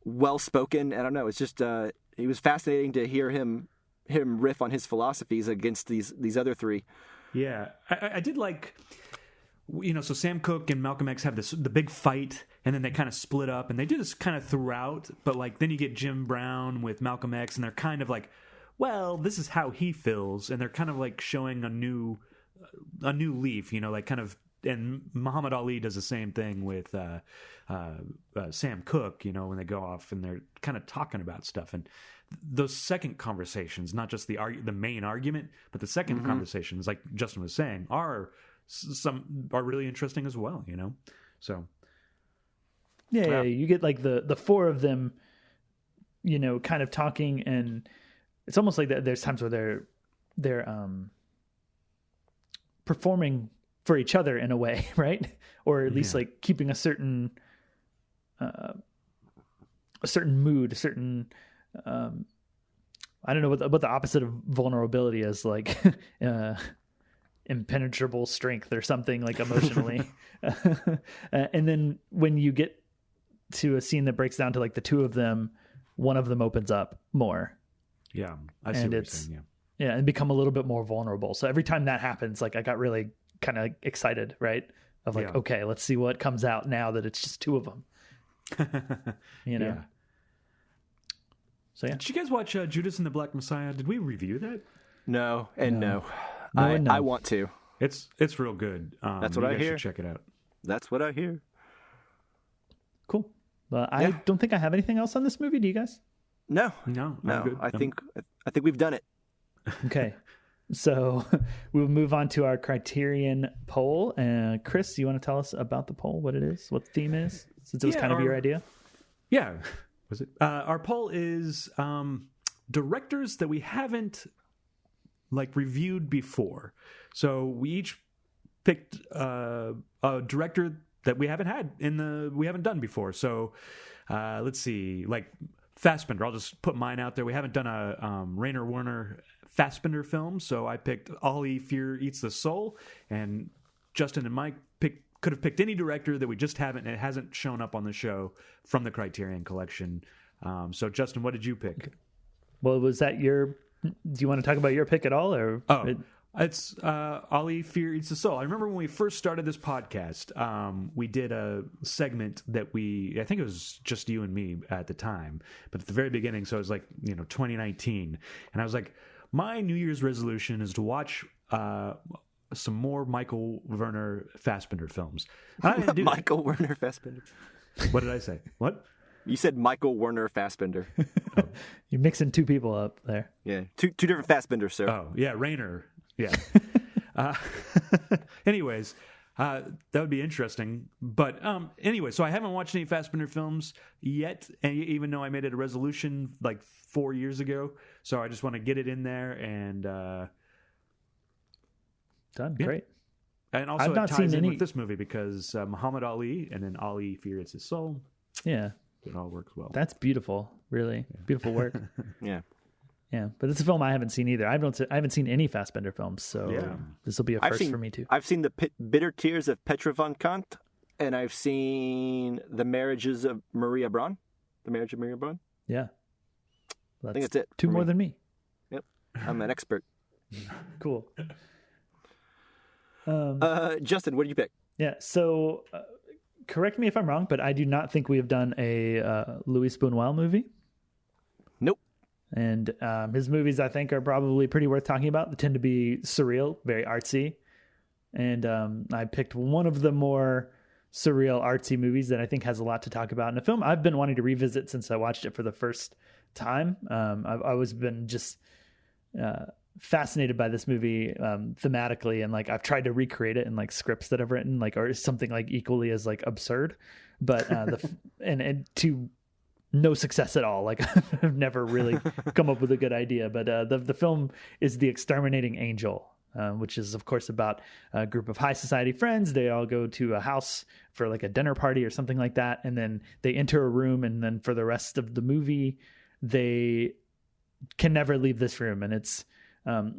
well-spoken. I don't know. It's just it was fascinating to hear him riff on his philosophies against these other three. Yeah, I did like, so Sam Cooke and Malcolm X have the big fight, and then they kind of split up, and they do this kind of throughout. But like then you get Jim Brown with Malcolm X, and they're kind of like, well, this is how he feels, and they're kind of like showing a new leaf, like kind of. And Muhammad Ali does the same thing with Sam Cooke, when they go off and they're kind of talking about stuff. And those second conversations, not just the main argument, but the second conversations, like Justin was saying, are really interesting as well. So yeah, you get like the four of them, kind of talking, and it's almost like that. There's times where they're performing for each other in a way, right? Or at least like keeping a certain mood, a certain I don't know what the opposite of vulnerability is, like impenetrable strength or something, like emotionally. And then when you get to a scene that breaks down to like the two of them, one of them opens up more. Yeah, I see what you're saying. Yeah, and become a little bit more vulnerable. So every time that happens, like I got really kind of excited, right? Of like, okay, let's see what comes out now that it's just two of them. Yeah. So yeah. Did you guys watch Judas and the Black Messiah? Did we review that? No. No. No. I want to. It's real good. That's what I hear. Check it out. That's what I hear. Cool. I don't think I have anything else on this movie. Do you guys? No. I'm good. I think we've done it. Okay. So we'll move on to our Criterion poll. Chris, you want to tell us about the poll, what it is, what the theme is, since it was kind of your idea? Yeah. Was it? Our poll is directors that we haven't reviewed before. So we each picked a director that we haven't done before. So let's see, like Fassbender. I'll just put mine out there. We haven't done a Rainer Werner Fassbender film, so I picked Ollie Fear Eats the Soul, and Justin and Mike could have picked any director that we just haven't, and it hasn't shown up on the show from the Criterion Collection. So Justin, what did you pick? Well, was that do you want to talk about your pick at all, or? It's Ollie Fear Eats the Soul. I remember when we first started this podcast, we did a segment that I think it was just you and me at the time, but at the very beginning, so it was 2019, and I was like, my New Year's resolution is to watch some more Michael Werner Fassbender films. I didn't do Michael Werner Fassbender. What did I say? What? You said Michael Werner Fassbender. You're mixing two people up there. Yeah, two different Fassbenders, sir. Oh, yeah, Rainer. Yeah. Anyways, that would be interesting. But anyway, so I haven't watched any Fassbender films yet, and even though I made it a resolution 4 years ago, so I just want to get it in there and done. Great. And also it ties in with this movie because Muhammad Ali and then Ali Fear It's His Soul. Yeah. It all works well. That's beautiful. Really beautiful work. Yeah. Yeah, but it's a film I haven't seen either. I haven't seen any Fassbender films, so this will be a first for me too. I've seen the Bitter Tears of Petra von Kant, and I've seen The Marriage of Maria Braun. Yeah. I think that's it. Two more than me. Yep. I'm an expert. Cool. Justin, what did you pick? Yeah, so correct me if I'm wrong, but I do not think we have done a Louis Buñuel movie. Nope. And his movies, I think, are probably pretty worth talking about. They tend to be surreal, very artsy. And I picked one of the more surreal, artsy movies that I think has a lot to talk about in a film I've been wanting to revisit since I watched it for the first time. I've always been just fascinated by this movie thematically, and I've tried to recreate it in scripts that I've written, or something equally as absurd, but and to no success at all. I've never really come up with a good idea, but the film is The Exterminating Angel, which is of course about a group of high society friends. They all go to a house for a dinner party or something like that, and then they enter a room, and then for the rest of the movie they can never leave this room. And it's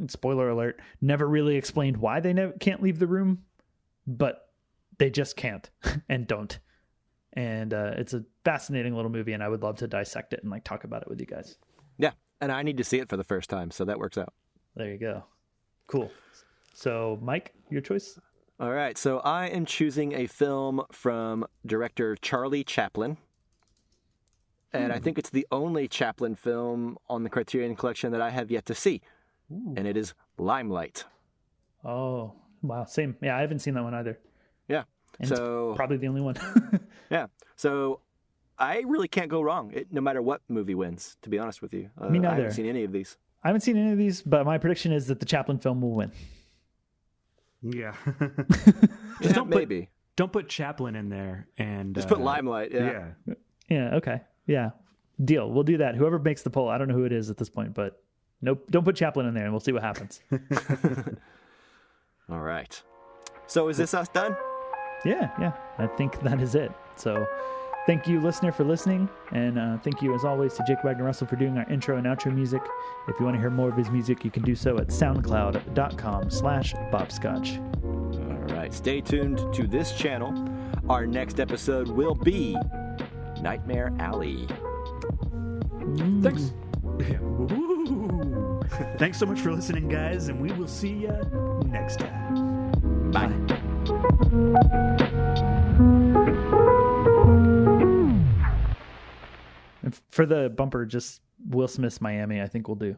spoiler alert, never really explained why they can't leave the room, but they just can't and don't. And it's a fascinating little movie, and I would love to dissect it and like talk about it with you guys. Yeah, and I need to see it for the first time, so that works out. There you go. Cool. So, Mike, your choice? All right, so I am choosing a film from director Charlie Chaplin. And I think it's the only Chaplin film on the Criterion Collection that I have yet to see. Ooh. And it is Limelight. Oh, wow. Same. Yeah, I haven't seen that one either. Yeah. And so it's probably the only one. Yeah. So I really can't go wrong, no matter what movie wins, to be honest with you. Me neither. I haven't seen any of these. I haven't seen any of these, but my prediction is that the Chaplin film will win. Yeah. Maybe. Don't put Chaplin in there. And just put Limelight. Yeah. Yeah. Okay. Yeah. Deal. We'll do that. Whoever makes the poll, I don't know who it is at this point, but nope. Don't put Chaplin in there, and we'll see what happens. All right. So is this us done? Yeah. I think that is it. So thank you, listener, for listening. And thank you, as always, to Jake Wagner-Russell for doing our intro and outro music. If you want to hear more of his music, you can do so at soundcloud.com/bobscotch. All right. Stay tuned to this channel. Our next episode will be Nightmare Alley. Thanks. Thanks so much for listening, guys, and we will see you next time. Bye. And for the bumper, just Will Smith's Miami, I think we'll do.